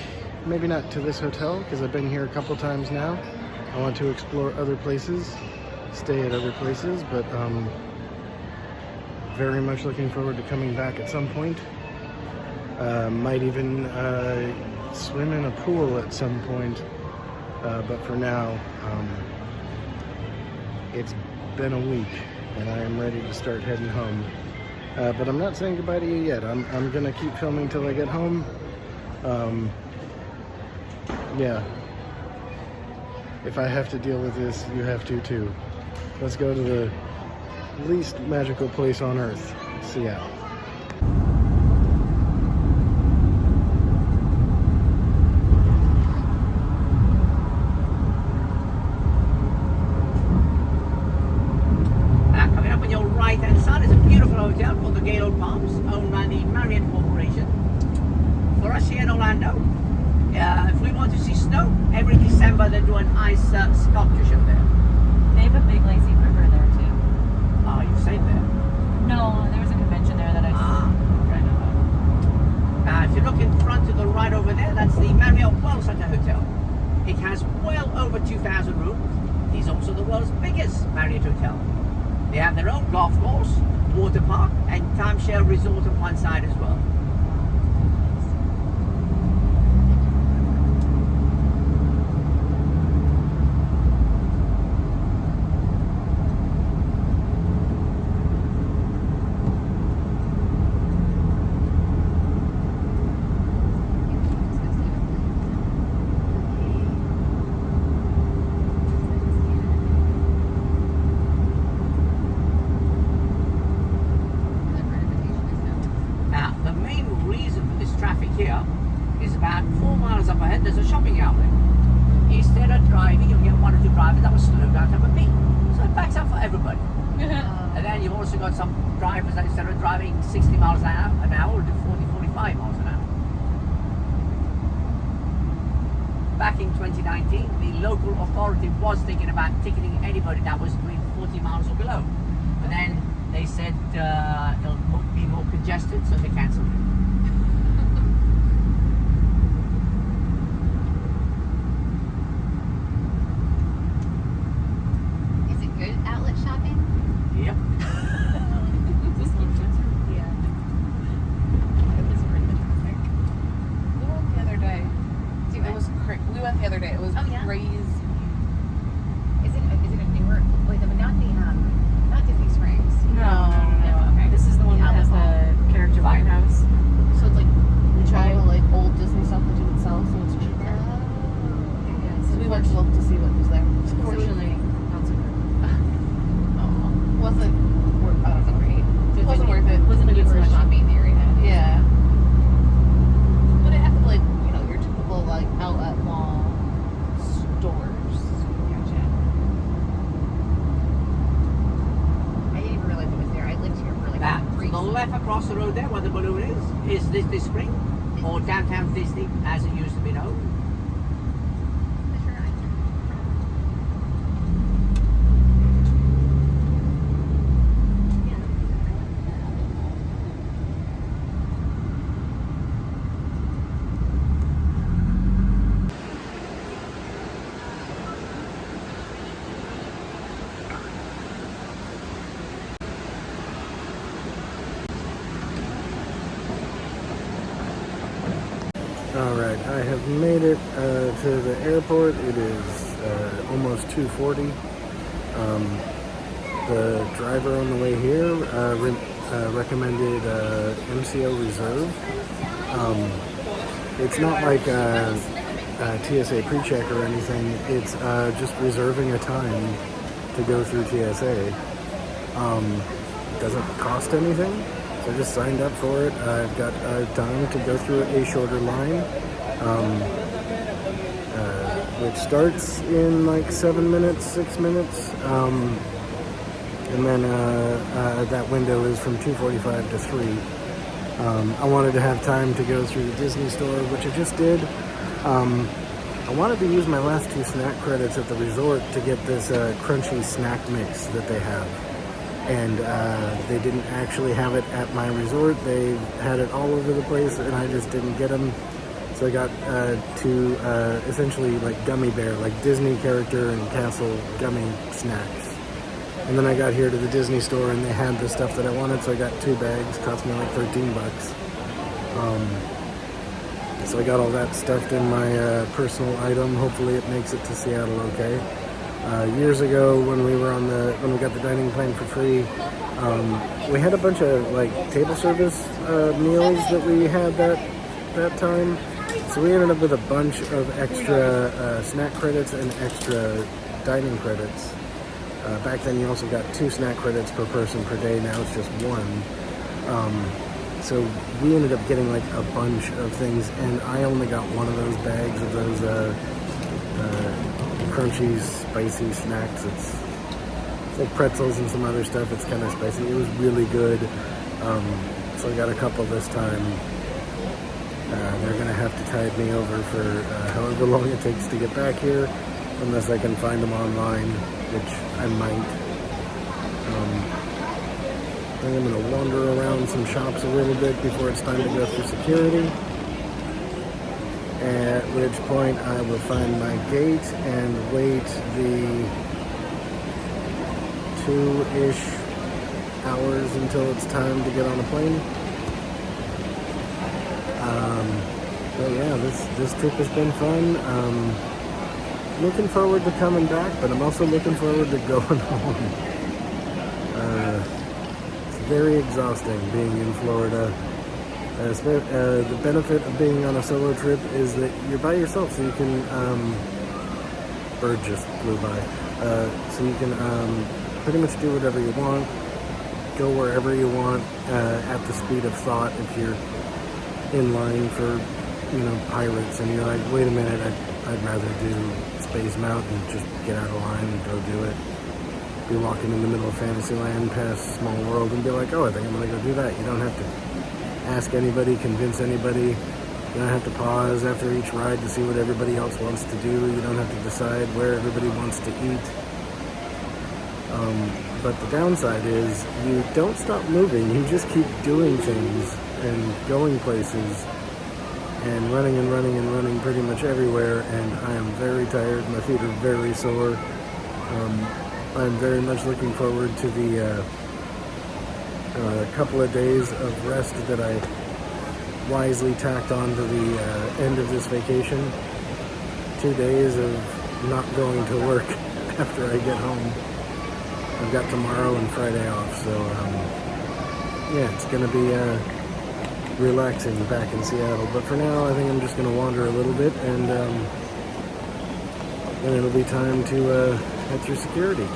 Maybe not to this hotel because I've been here a couple times now. I want to explore other places, stay at other places, but very much looking forward to coming back at some point. Might even swim in a pool at some point. But for now, it's been a week and I am ready to start heading home. But I'm not saying goodbye to you yet. I'm gonna keep filming till I get home. Yeah. If I have to deal with this, you have to too. Let's go to the least magical place on earth, Seattle. Coming up on your right-hand side is a beautiful hotel called the Gaylord Palms, owned by the Marriott Corporation. For us here in Orlando, if we want to see snow every December, December they do an ice sculpture show there. They have a big lazy river there too. Oh, you've stayed there. No, there was a convention there that I kind of. Now, if you look in front to the right over there, that's the Marriott World Center Hotel. It has well over 2,000 rooms. It is also the world's biggest Marriott hotel. They have their own golf course, water park, and timeshare resort on one side as well. Now, the main reason for this traffic here is about 4 miles up ahead, there's a shopping outlet. Instead of driving, you'll get one or two drivers that will slow down to have a pee. So it backs up for everybody. And then you've also got some drivers that instead of driving 60 miles an hour will do 40, 45 miles an hour. Back in 2019, the local authority was thinking about ticketing anybody that was doing 40 miles or below. But then they said it'll be more congested, so they cancelled it. Is it good outlet shopping? Yep. Just keep Yeah. It was worth the traffic. We went the other day. It was we went the other day. It was Oh, yeah? crazy. Is it a newer? Wait, not Disney Springs. No. Okay. This is the one that has the character White House. So it's like Try- all the like old Disney stuff that didn't sell, so it's cheaper. So we went to look to see what was there. Fortunately, not so good. Wasn't worth. I don't know. Great. It wasn't worth it. Wasn't a good You were selection. shopping the area. Yeah. But it had like your typical like outlet mall stores. Gotcha. I didn't even realize it was there. I lived here for like Now, 3 to the years. left across the road there, where the balloon is Disney Spring, or downtown Disney, as it used to be known. All right, I have made it to the airport. It is almost 2:40. The driver on the way here recommended MCO Reserve. It's not like a TSA pre-check or anything. It's just reserving a time to go through TSA. It doesn't cost anything. So I just signed up for it. I've got time to go through a shorter line, which starts in like 7 minutes, 6 minutes. And then that window is from 2:45 to 3. I wanted to have time to go through the Disney store, which I just did. I wanted to use my last 2 snack credits at the resort to get this crunchy snack mix that they have. And they didn't actually have it at my resort. They had it all over the place, and I just didn't get them. So I got 2 essentially like gummy bear, like Disney character and castle gummy snacks. And then I got here to the Disney store, and they had the stuff that I wanted, so I got 2 bags. Cost me like $13. So I got all that stuffed in my personal item. Hopefully it makes it to Seattle okay. Years ago, when we got the dining plan for free, we had a bunch of like table service meals that we had that time. So we ended up with a bunch of extra snack credits and extra dining credits. Back then, you also got 2 snack credits per person per day. Now it's just 1. So we ended up getting like a bunch of things, and I only got one of those bags of those crunchy, spicy snacks. It's like pretzels and some other stuff. It's kind of spicy. It was really good. So I got a couple this time. They're going to have to tide me over for however long it takes to get back here, unless I can find them online, which I might. I think I'm going to wander around some shops a little bit before it's time to go through security, at which point I will find my gate and wait the 2-ish hours until it's time to get on a plane. But yeah, this trip has been fun. Looking forward to coming back, but I'm also looking forward to going home. It's very exhausting being in Florida. The benefit of being on a solo trip is that you're by yourself, so you can, bird just flew by, so you can pretty much do whatever you want, go wherever you want, at the speed of thought. If you're in line for, pirates, and you're like, wait a minute, I'd rather do Space Mountain, just get out of line and go do it. Be walking in the middle of Fantasyland past Small World and be like, oh, I think I'm gonna go do that. You don't have to ask anybody, convince anybody. You don't have to pause after each ride to see what everybody else wants to do. You don't have to decide where everybody wants to eat. But the downside is you don't stop moving. You just keep doing things and going places and running and running and running pretty much everywhere. And I am very tired. My feet are very sore. I'm very much looking forward to the couple of days of rest that I wisely tacked on to the end of this vacation. 2 days of not going to work after I get home. I've got tomorrow and Friday off, so yeah, it's going to be relaxing back in Seattle. But for now, I think I'm just going to wander a little bit, and then it'll be time to head through security.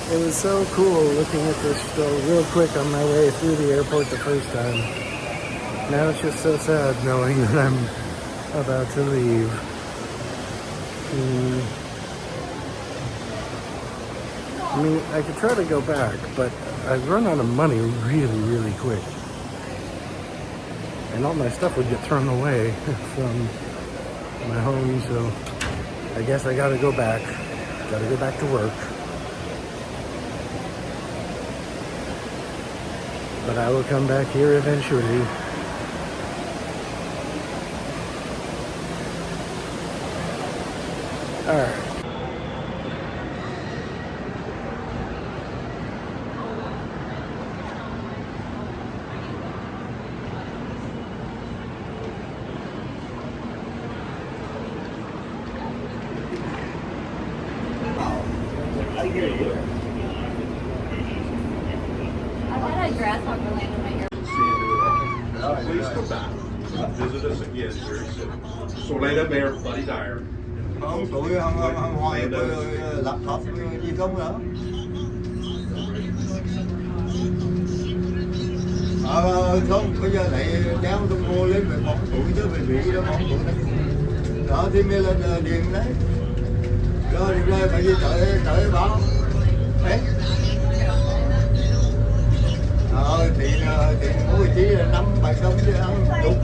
It was so cool looking at this show real quick on my way through the airport the first time. Now it's just so sad knowing that I'm about to leave. I mean, I could try to go back, but I'd run out of money really, really quick. And all my stuff would get thrown away from my home, so I guess I gotta go back. Gotta go back to work. But I will come back here eventually. All right. Please come back. Visit us again very soon. So Orlando Mayor Buddy Dyer. Không, tụi không hoài laptop gì không nữa. Không, bây giờ lại đéo tôi mua lên về một tuổi chứ về vị đó một tuổi đó thì mới lên điện đấy. Rồi điện lên, bởi vì trời báo. Đấy. Thì mỗi chí là 5-7 công chứ ăn đúng.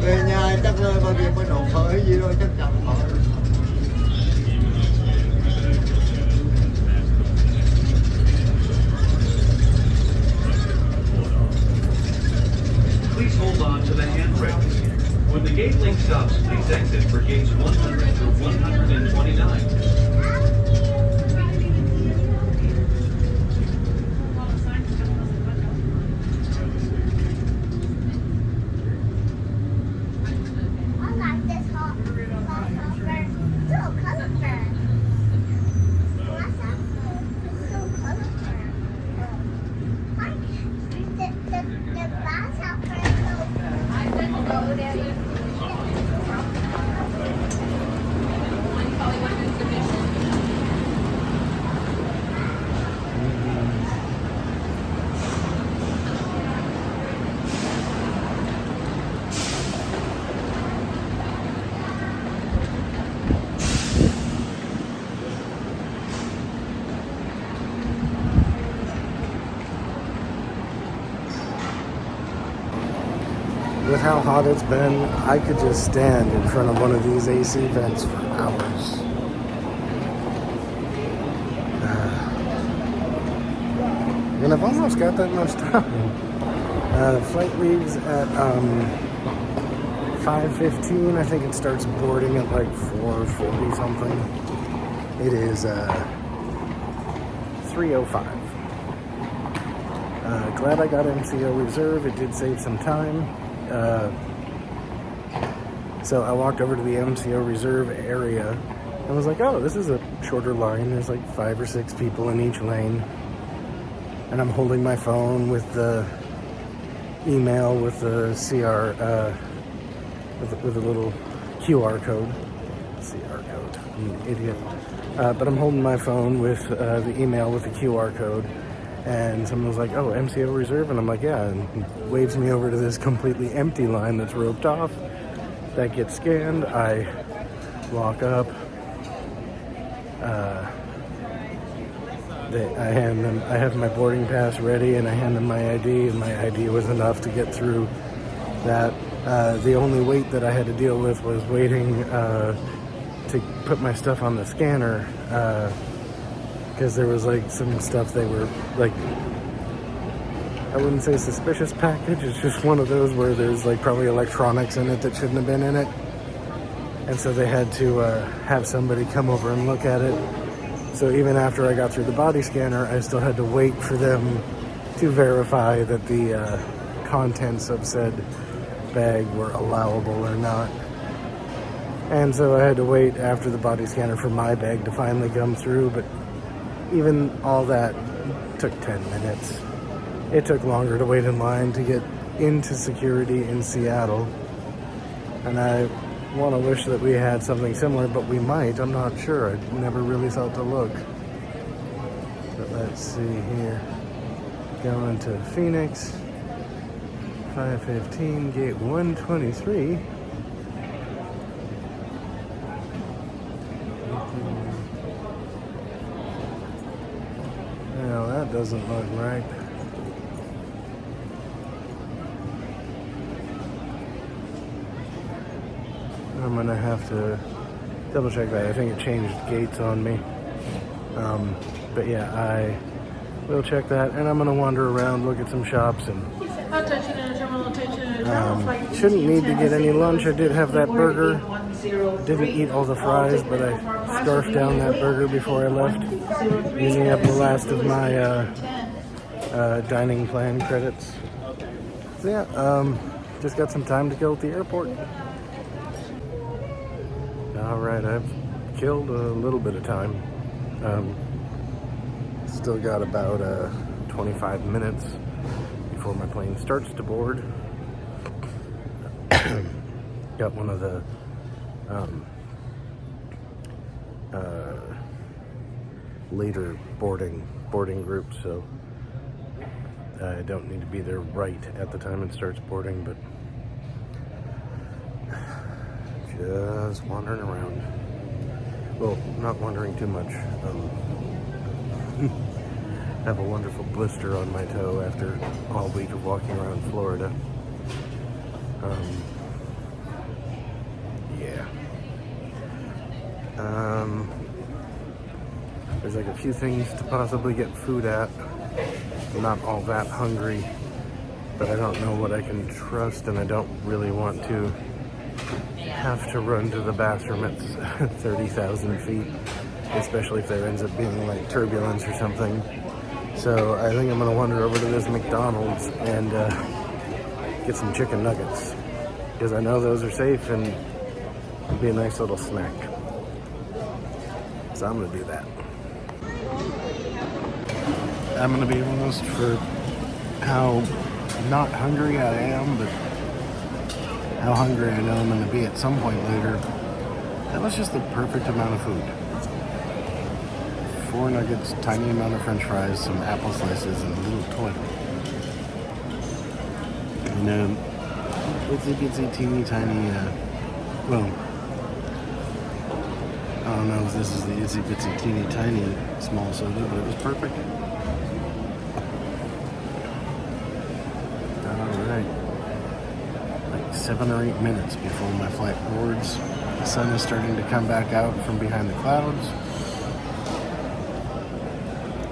Về nhà chắc bao việc mới nộp phở gì thôi, chắc chắn phở. Please hold on to the handrails. When the gate link stops, please exit for gates 100 through 129. with how hot it's been, I could just stand in front of one of these AC vents for hours. And I've almost got that much time. The flight leaves at 5:15. I think it starts boarding at like 4:40 something. It is 3:05. Glad I got MCO reserve. It did save some time. So I walked over to the MCO reserve area and was like, oh, this is a shorter line. There's like 5 or 6 people in each lane. And I'm holding my phone with the email with the CR, with a little QR code. CR code. I'm an idiot. But I'm holding my phone with the email with the QR code. And someone was like, oh, MCO reserve? And I'm like, yeah. And he waves me over to this completely empty line that's roped off. That gets scanned. I walk up. I have my boarding pass ready, and I hand them my ID, and my ID was enough to get through that. The only wait that I had to deal with was waiting to put my stuff on the scanner, because there was like some stuff they were like, I wouldn't say suspicious package, it's just one of those where there's like probably electronics in it that shouldn't have been in it. And so they had to have somebody come over and look at it. So even after I got through the body scanner, I still had to wait for them to verify that the contents of said bag were allowable or not. And so I had to wait after the body scanner for my bag to finally come through, but even all that took 10 minutes. It took longer to wait in line to get into security in Seattle. And I want to wish that we had something similar, but we might. I'm not sure. I never really thought to look. But let's see here. Going to Phoenix. 5:15, gate 123. Now that doesn't look right. I'm gonna have to double check that. I think it changed gates on me. But yeah, I will check that, and I'm gonna wander around, look at some shops, and shouldn't need to get any lunch. I did have that burger. Didn't eat all the fries, but I scarfed down that burger before I left, using up the last of my dining plan credits. So yeah, just got some time to kill at the airport. Alright, I've killed a little bit of time. Still got about 25 minutes before my plane starts to board. Got one of the later boarding groups, so I don't need to be there right at the time it starts boarding, but just wandering around. Well, not wandering too much. Have a wonderful blister on my toe after all week of walking around Florida. Yeah. There's like a few things to possibly get food at. I'm not all that hungry, but I don't know what I can trust, and I don't really want to have to run to the bathroom at 30,000 feet, especially if there ends up being like turbulence or something. So I think I'm gonna wander over to this McDonald's and get some chicken nuggets, because I know those are safe and it'd be a nice little snack. So I'm gonna do that. I'm gonna be honest, for how not hungry I am, but how hungry I know I'm going to be at some point later, that was just the perfect amount of food. 4 nuggets, tiny amount of french fries, some apple slices, and a little toilet. And then, itsy bitsy teeny tiny, well, I don't know if this is the itsy bitsy teeny tiny small soda, but it was perfect. Alright. 7 or 8 minutes before my flight boards. The sun is starting to come back out from behind the clouds.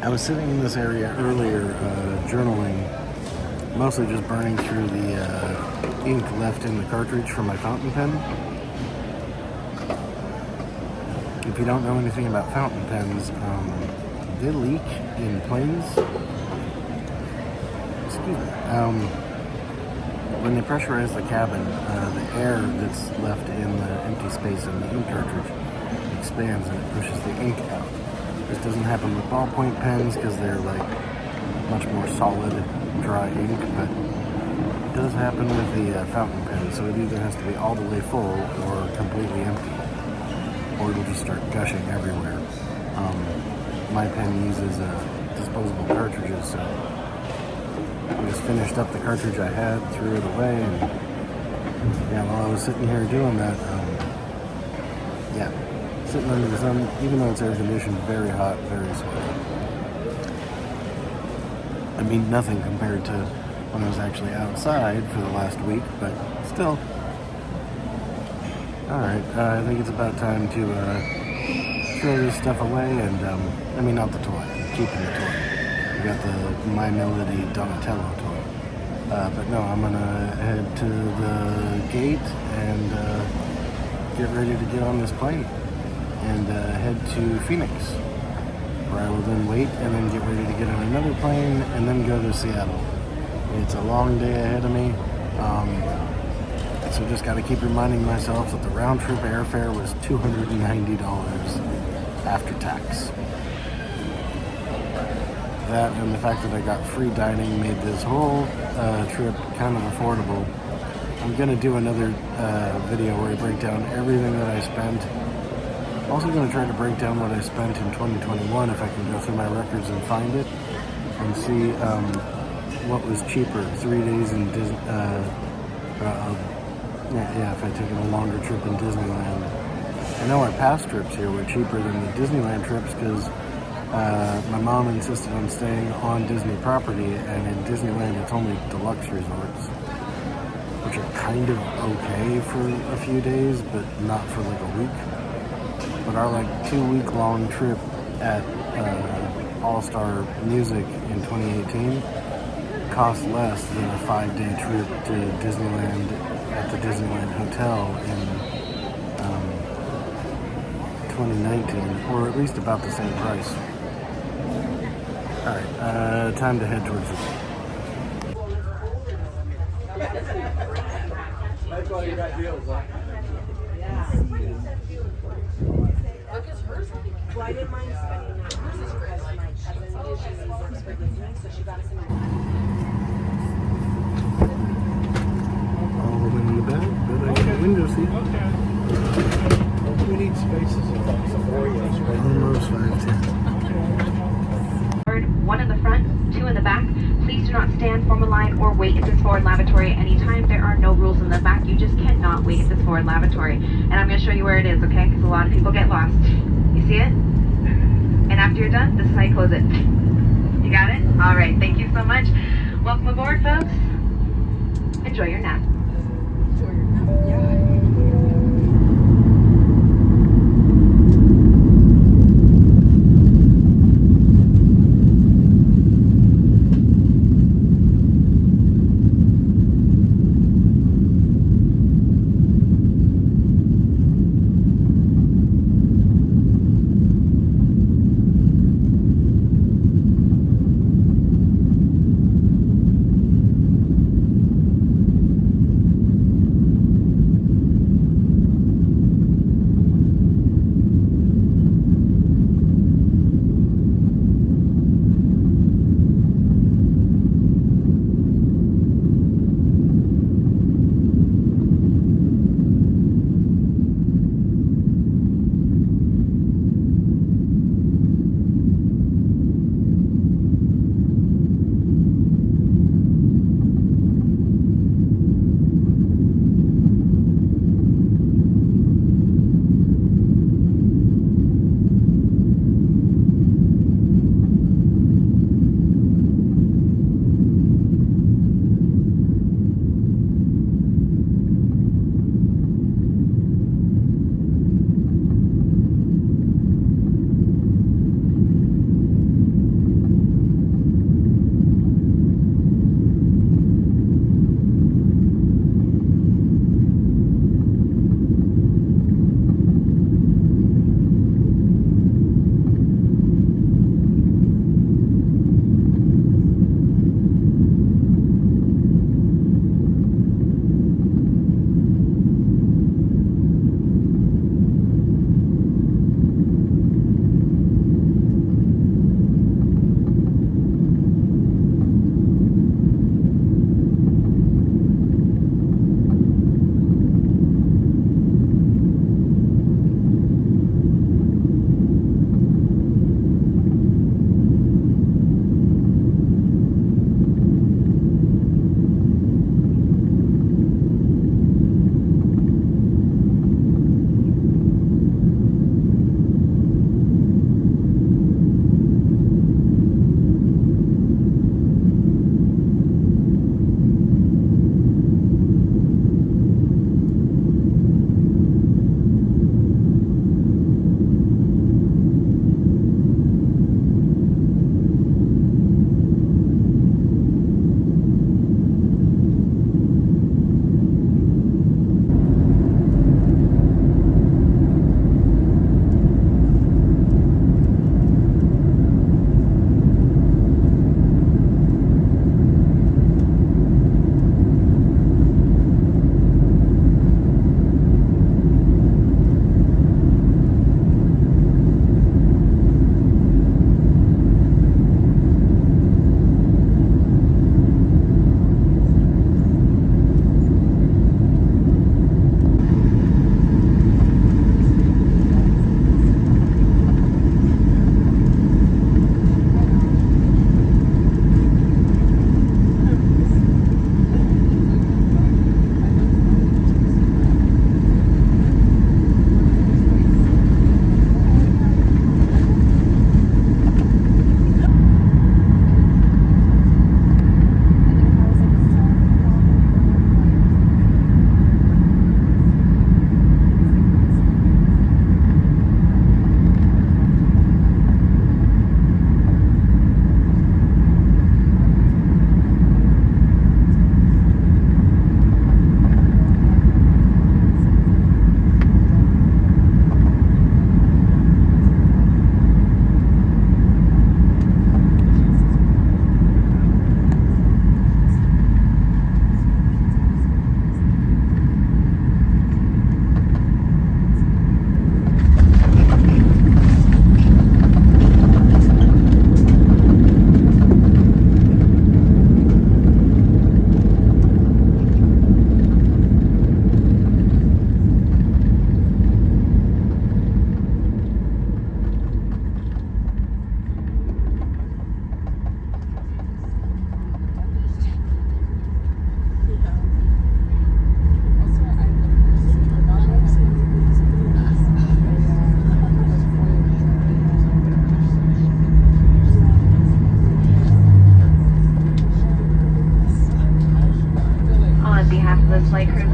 I was sitting in this area earlier journaling, mostly just burning through the ink left in the cartridge from my fountain pen. If you don't know anything about fountain pens, they leak in planes. Excuse me. When they pressurize the cabin, the air that's left in the empty space in the ink cartridge expands and it pushes the ink out. This doesn't happen with ballpoint pens because they're like much more solid, dry ink, but it does happen with the fountain pen, so it either has to be all the way full or completely empty, or it'll just start gushing everywhere. My pen uses disposable cartridges, so I just finished up the cartridge I had, threw it away, and yeah, while I was sitting here doing that, sitting under the sun, even though it's air conditioned, very hot, very sweaty. I mean, nothing compared to when I was actually outside for the last week, but still. Alright, I think it's about time to throw this stuff away, and, I mean, not the toy, I'm keeping the toy. We got the My Melody Donatello toy. But no, I'm gonna head to the gate and get ready to get on this plane and head to Phoenix, where I will then wait and then get ready to get on another plane and then go to Seattle. It's a long day ahead of me, so just got to keep reminding myself that the round trip airfare was $290 after tax. That and the fact that I got free dining made this whole trip kind of affordable. I'm going to do another video where I break down everything that I spent. I'm also going to try to break down what I spent in 2021 if I can go through my records and find it, and see what was cheaper, 3 days in Disney, if I taken a longer trip in Disneyland. I know our past trips here were cheaper than the Disneyland trips because my mom insisted on staying on Disney property, and in Disneyland it's only deluxe resorts, which are kind of okay for a few days, but not for like a week. But our like 2-week-long trip at All-Star Music in 2018 cost less than a 5-day trip to Disneyland at the Disneyland Hotel in 2019, or at least about the same price. Alright, time to head towards the gate. That's why you got deals, huh? Well, I didn't mind spending that money because my cousin usually works for Disney, so she got us in All the way in the back, but I got a window seat. We need spaces in front of the Almost 5'10". One in the front, 2 in the back. Please do not stand, form a line, or wait at this forward lavatory at any time. There are no rules in the back. You just cannot wait at this forward lavatory. And I'm going to show you where it is, okay? Because a lot of people get lost. You see it? And after you're done, this is how you close it. You got it? All right. Thank you so much. Welcome aboard, folks. Enjoy your nap.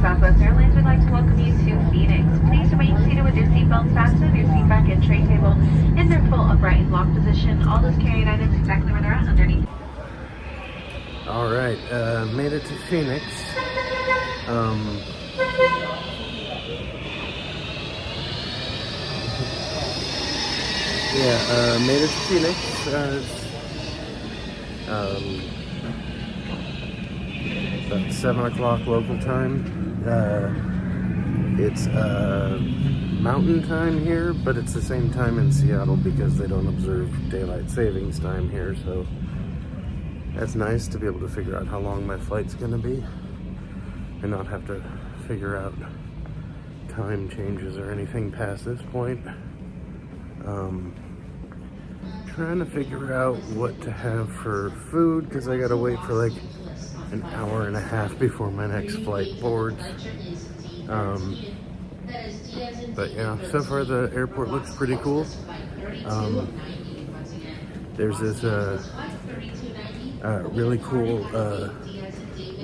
Southwest Airlines would like to welcome you to Phoenix. Please remain seated with your seatbelts fastened, your seat back and tray table in their full upright and locked position. All those carrying items exactly where they're at underneath. All right, made it to Phoenix. Made it to Phoenix. About 7 o'clock local time. It's mountain time here, but it's the same time in Seattle because they don't observe daylight savings time here, so that's nice to be able to figure out how long my flight's gonna be and not have to figure out time changes or anything past this point. Trying to figure out what to have for food because I gotta wait for like an hour and a half before my next flight boards. But yeah, so far the airport looks pretty cool. There's this really cool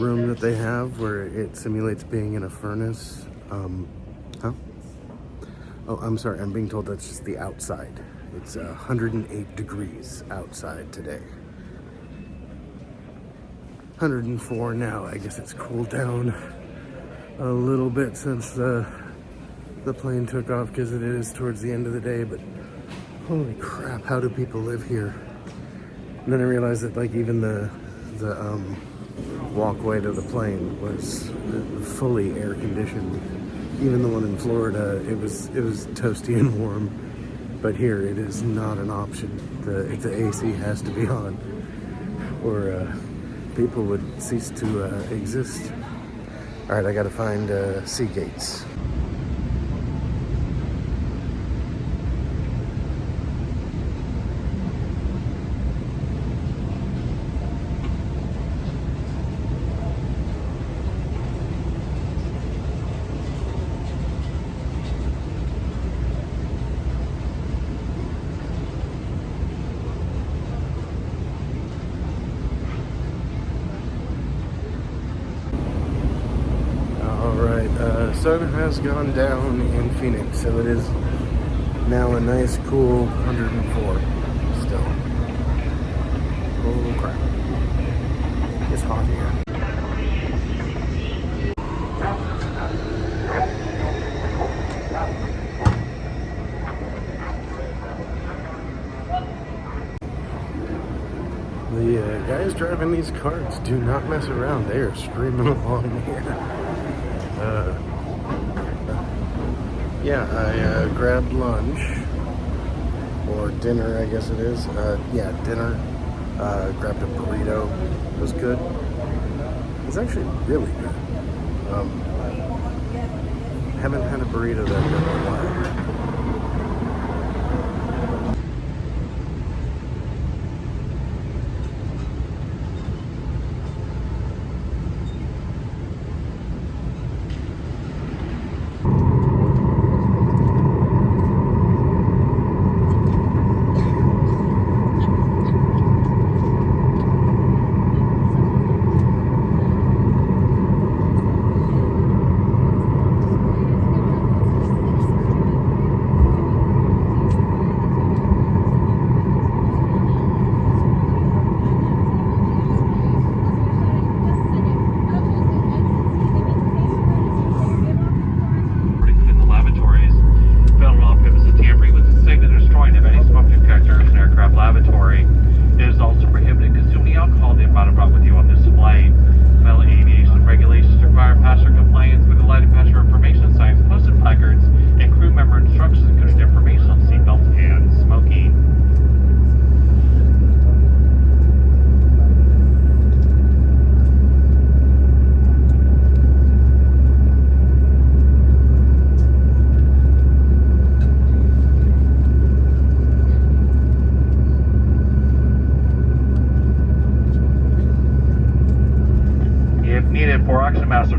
room that they have where it simulates being in a furnace. Oh, I'm sorry, I'm being told that's just the outside. It's 108 degrees outside today. 104 now. I guess it's cooled down a little bit since the plane took off because it is towards the end of the day, but holy crap, how do people live here? And then I realized that like even the walkway to the plane was fully air conditioned. Even the one in Florida, it was toasty and warm, but here it is not an option. The AC has to be on, or people would cease to exist. All right, I got to find Seagates. Sun has gone down in Phoenix, so it is now a nice cool 104 still. Oh crap. It's hot here. The guys driving these carts do not mess around. They are screaming along here. Yeah, I grabbed lunch, or dinner, I guess it is. Yeah, dinner. Grabbed a burrito. It was good. It's actually really good. Haven't had a burrito that good in a while.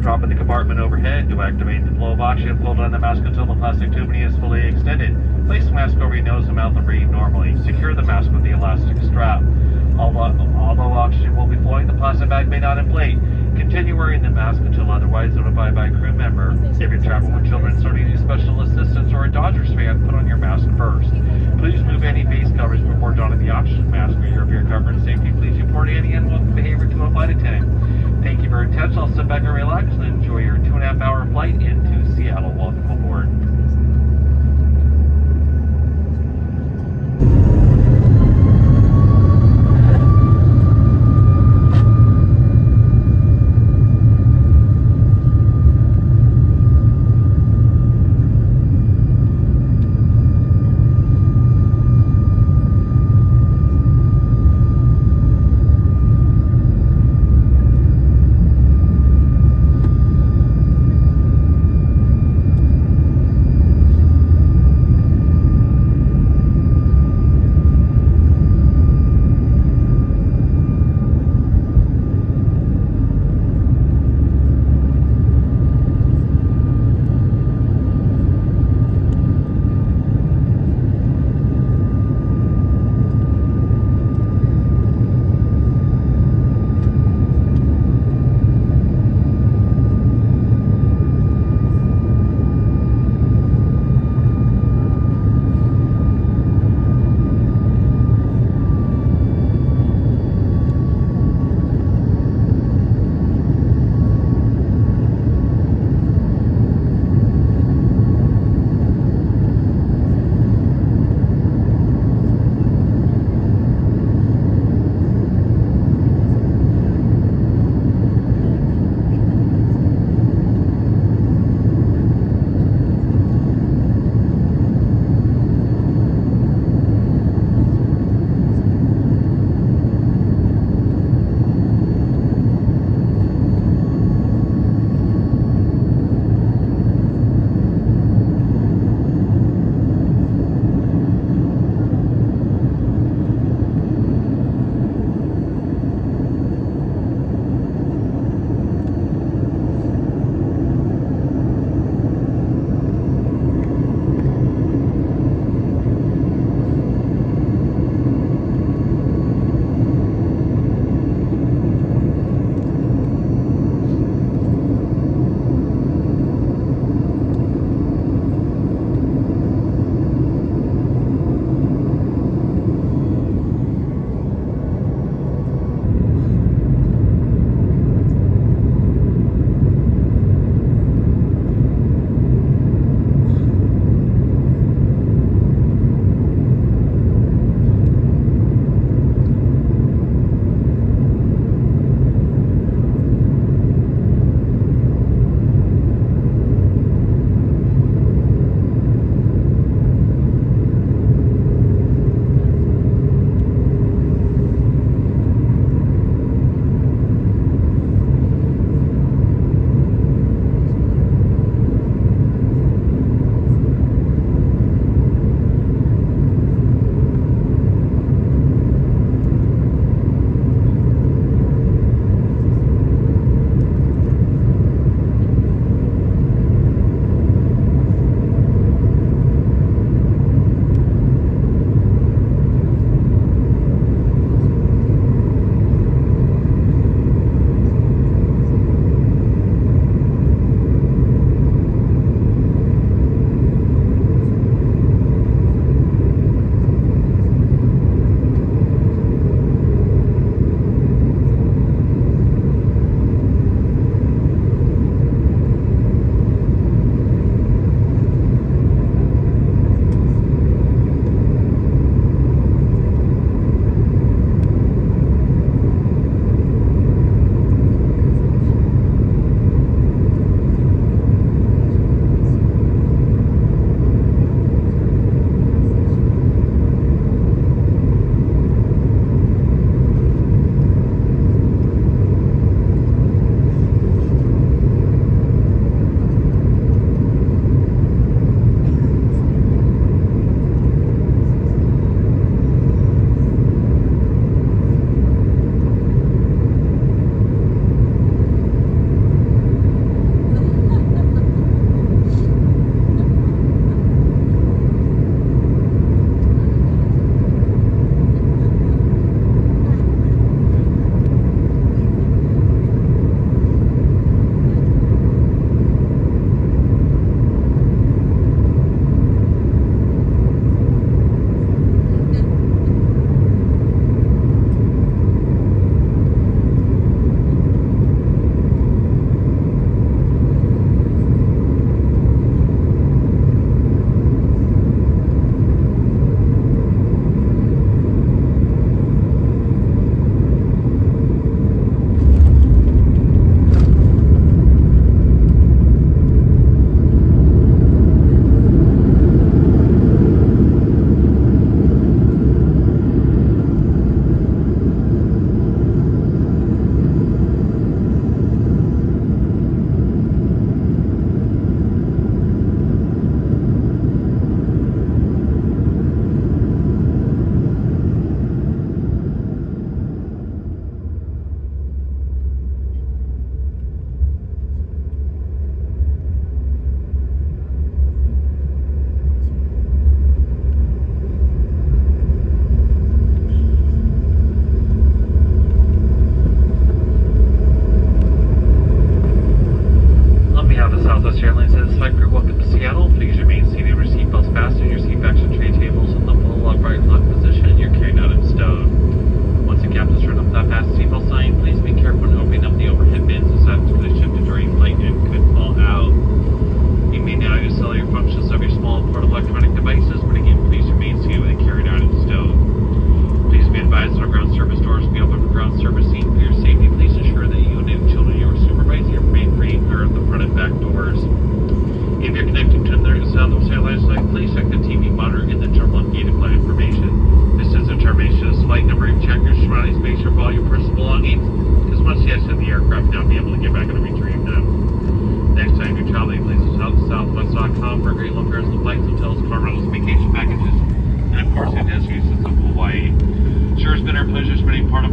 Drop in the compartment overhead. To activate the flow of oxygen, pull down the mask until the plastic tubing is fully extended. Place the mask over your nose and mouth and breathe normally. Secure the mask with the elastic strap. Although oxygen will be flowing, the plastic bag may not inflate. Continue wearing the mask until otherwise notified by a crew member. If you're traveling with children starting any special assistance or a Dodgers fan, put on your mask first. Please remove any face coverage before donning the oxygen mask. Or if you're covered in safety, please report any unwelcome behavior to a flight attendant. Thank you for your attention. I'll sit back and relax and enjoy your 2.5-hour flight into Seattle. Welcome aboard.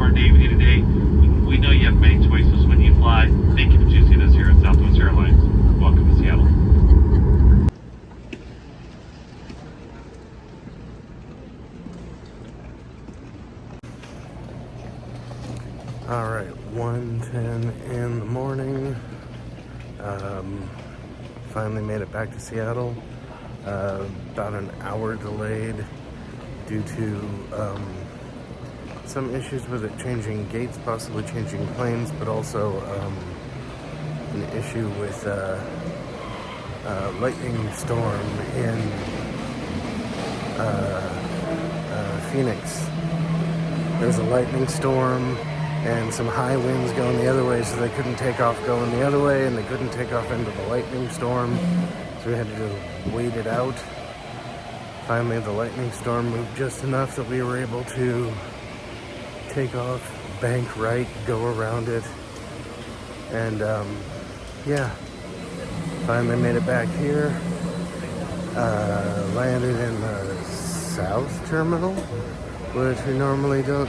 our Navy today. We know you have many choices when you fly. Thank you for choosing us here at Southwest Airlines. Welcome to Seattle. All right, 1:10 in the morning. Finally made it back to Seattle. About an hour delayed due to some issues with it changing gates, possibly changing planes, but also an issue with a lightning storm in Phoenix. There's a lightning storm and some high winds going the other way, so they couldn't take off going the other way, and they couldn't take off into the lightning storm, so we had to just wait it out. Finally, the lightning storm moved just enough that we were able to take off, bank right, go around it, and yeah, finally made it back here. Landed in the South Terminal, which we normally don't.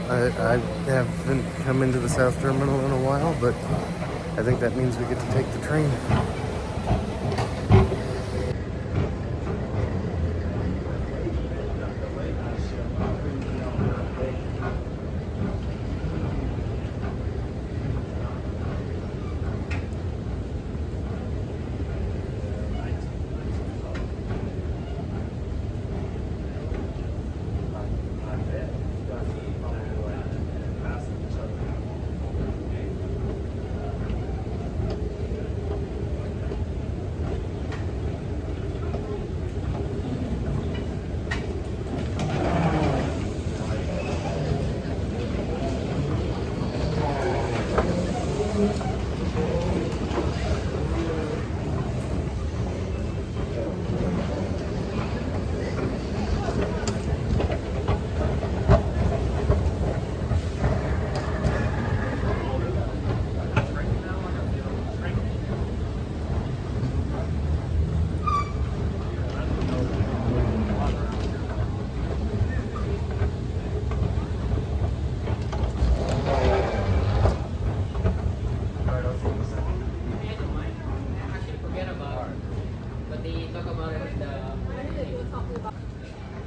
I haven't come into the South Terminal in a while, but I think that means we get to take the train.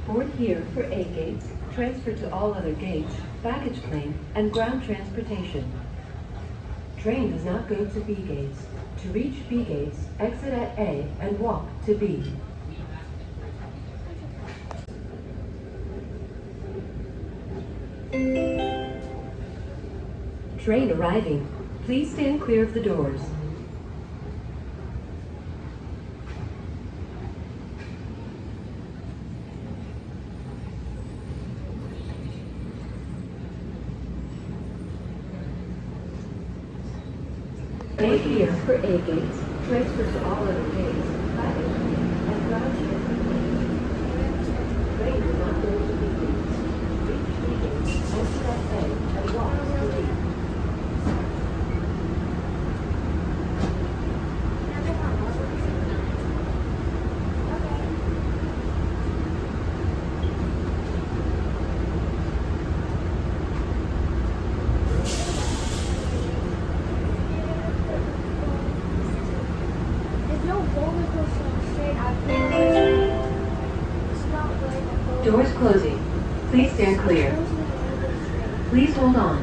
Board here for A gates, transfer to all other gates, baggage claim, and ground transportation. Train does not go to B gates. To reach B gates, exit at A and walk to B. Train arriving. Please stand clear of the doors. Stay here for A gates, transfer to all other gates, baggage claim, and ground transportation. Train does not go to B gates. Reach B gates, exit at A and walk to B. Doors closing. Please stand clear. Please hold on.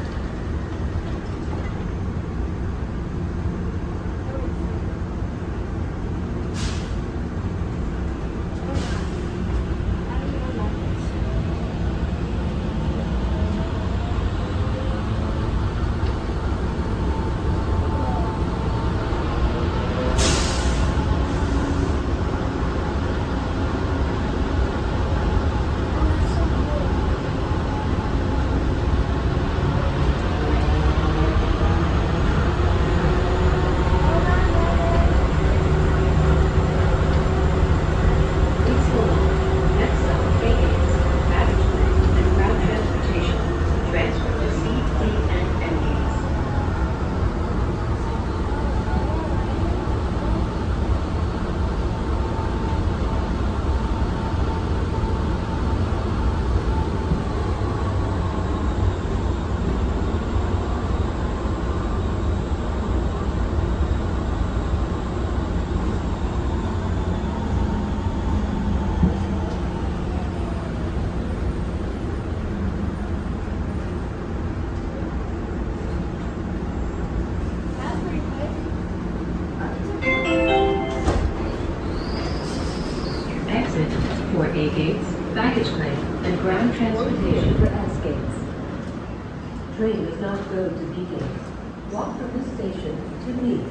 A gates, baggage claim, and ground transportation for S gates. Train does not go to B gates. Walk from the station to B.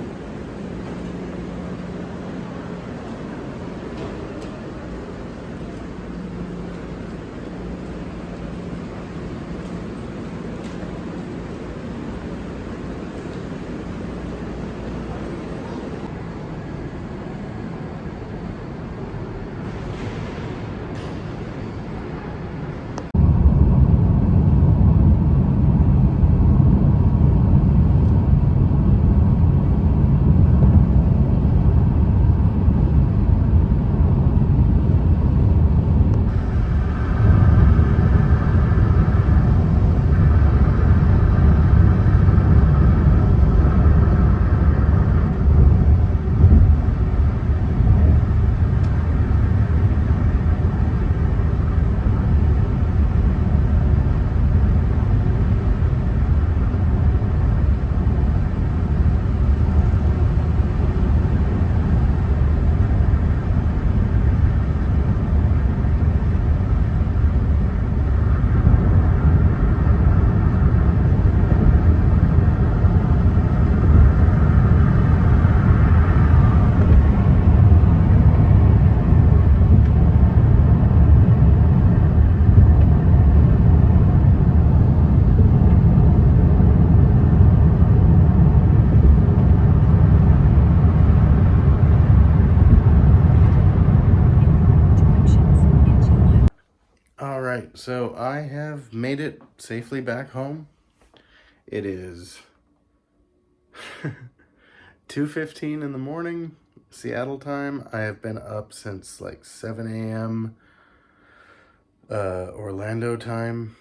All right, so I have made it safely back home. It is 2:15 in the morning, Seattle time. I have been up since like 7 a.m. Orlando time,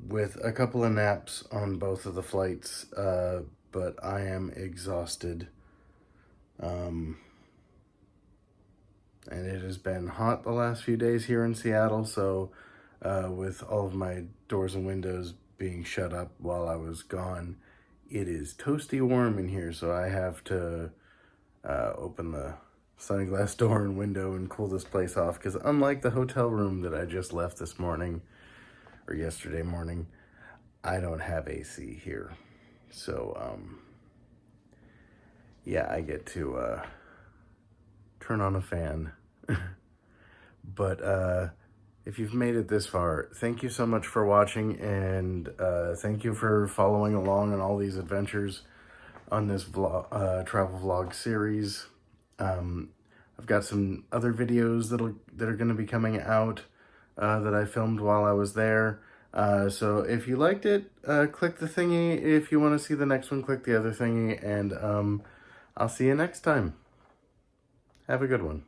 with a couple of naps on both of the flights, but I am exhausted. And it has been hot the last few days here in Seattle, so with all of my doors and windows being shut up while I was gone, it is toasty warm in here, so I have to open the sliding glass door and window and cool this place off, because unlike the hotel room that I just left this morning, or yesterday morning, I don't have AC here. So, yeah, I get to turn on a fan. But if you've made it this far, thank you so much for watching, and thank you for following along on all these adventures on this vlog, travel vlog series. I've got some other videos that are going to be coming out that I filmed while I was there. So if you liked it, click the thingy. If you want to see the next one, click the other thingy, and I'll see you next time. Have a good one.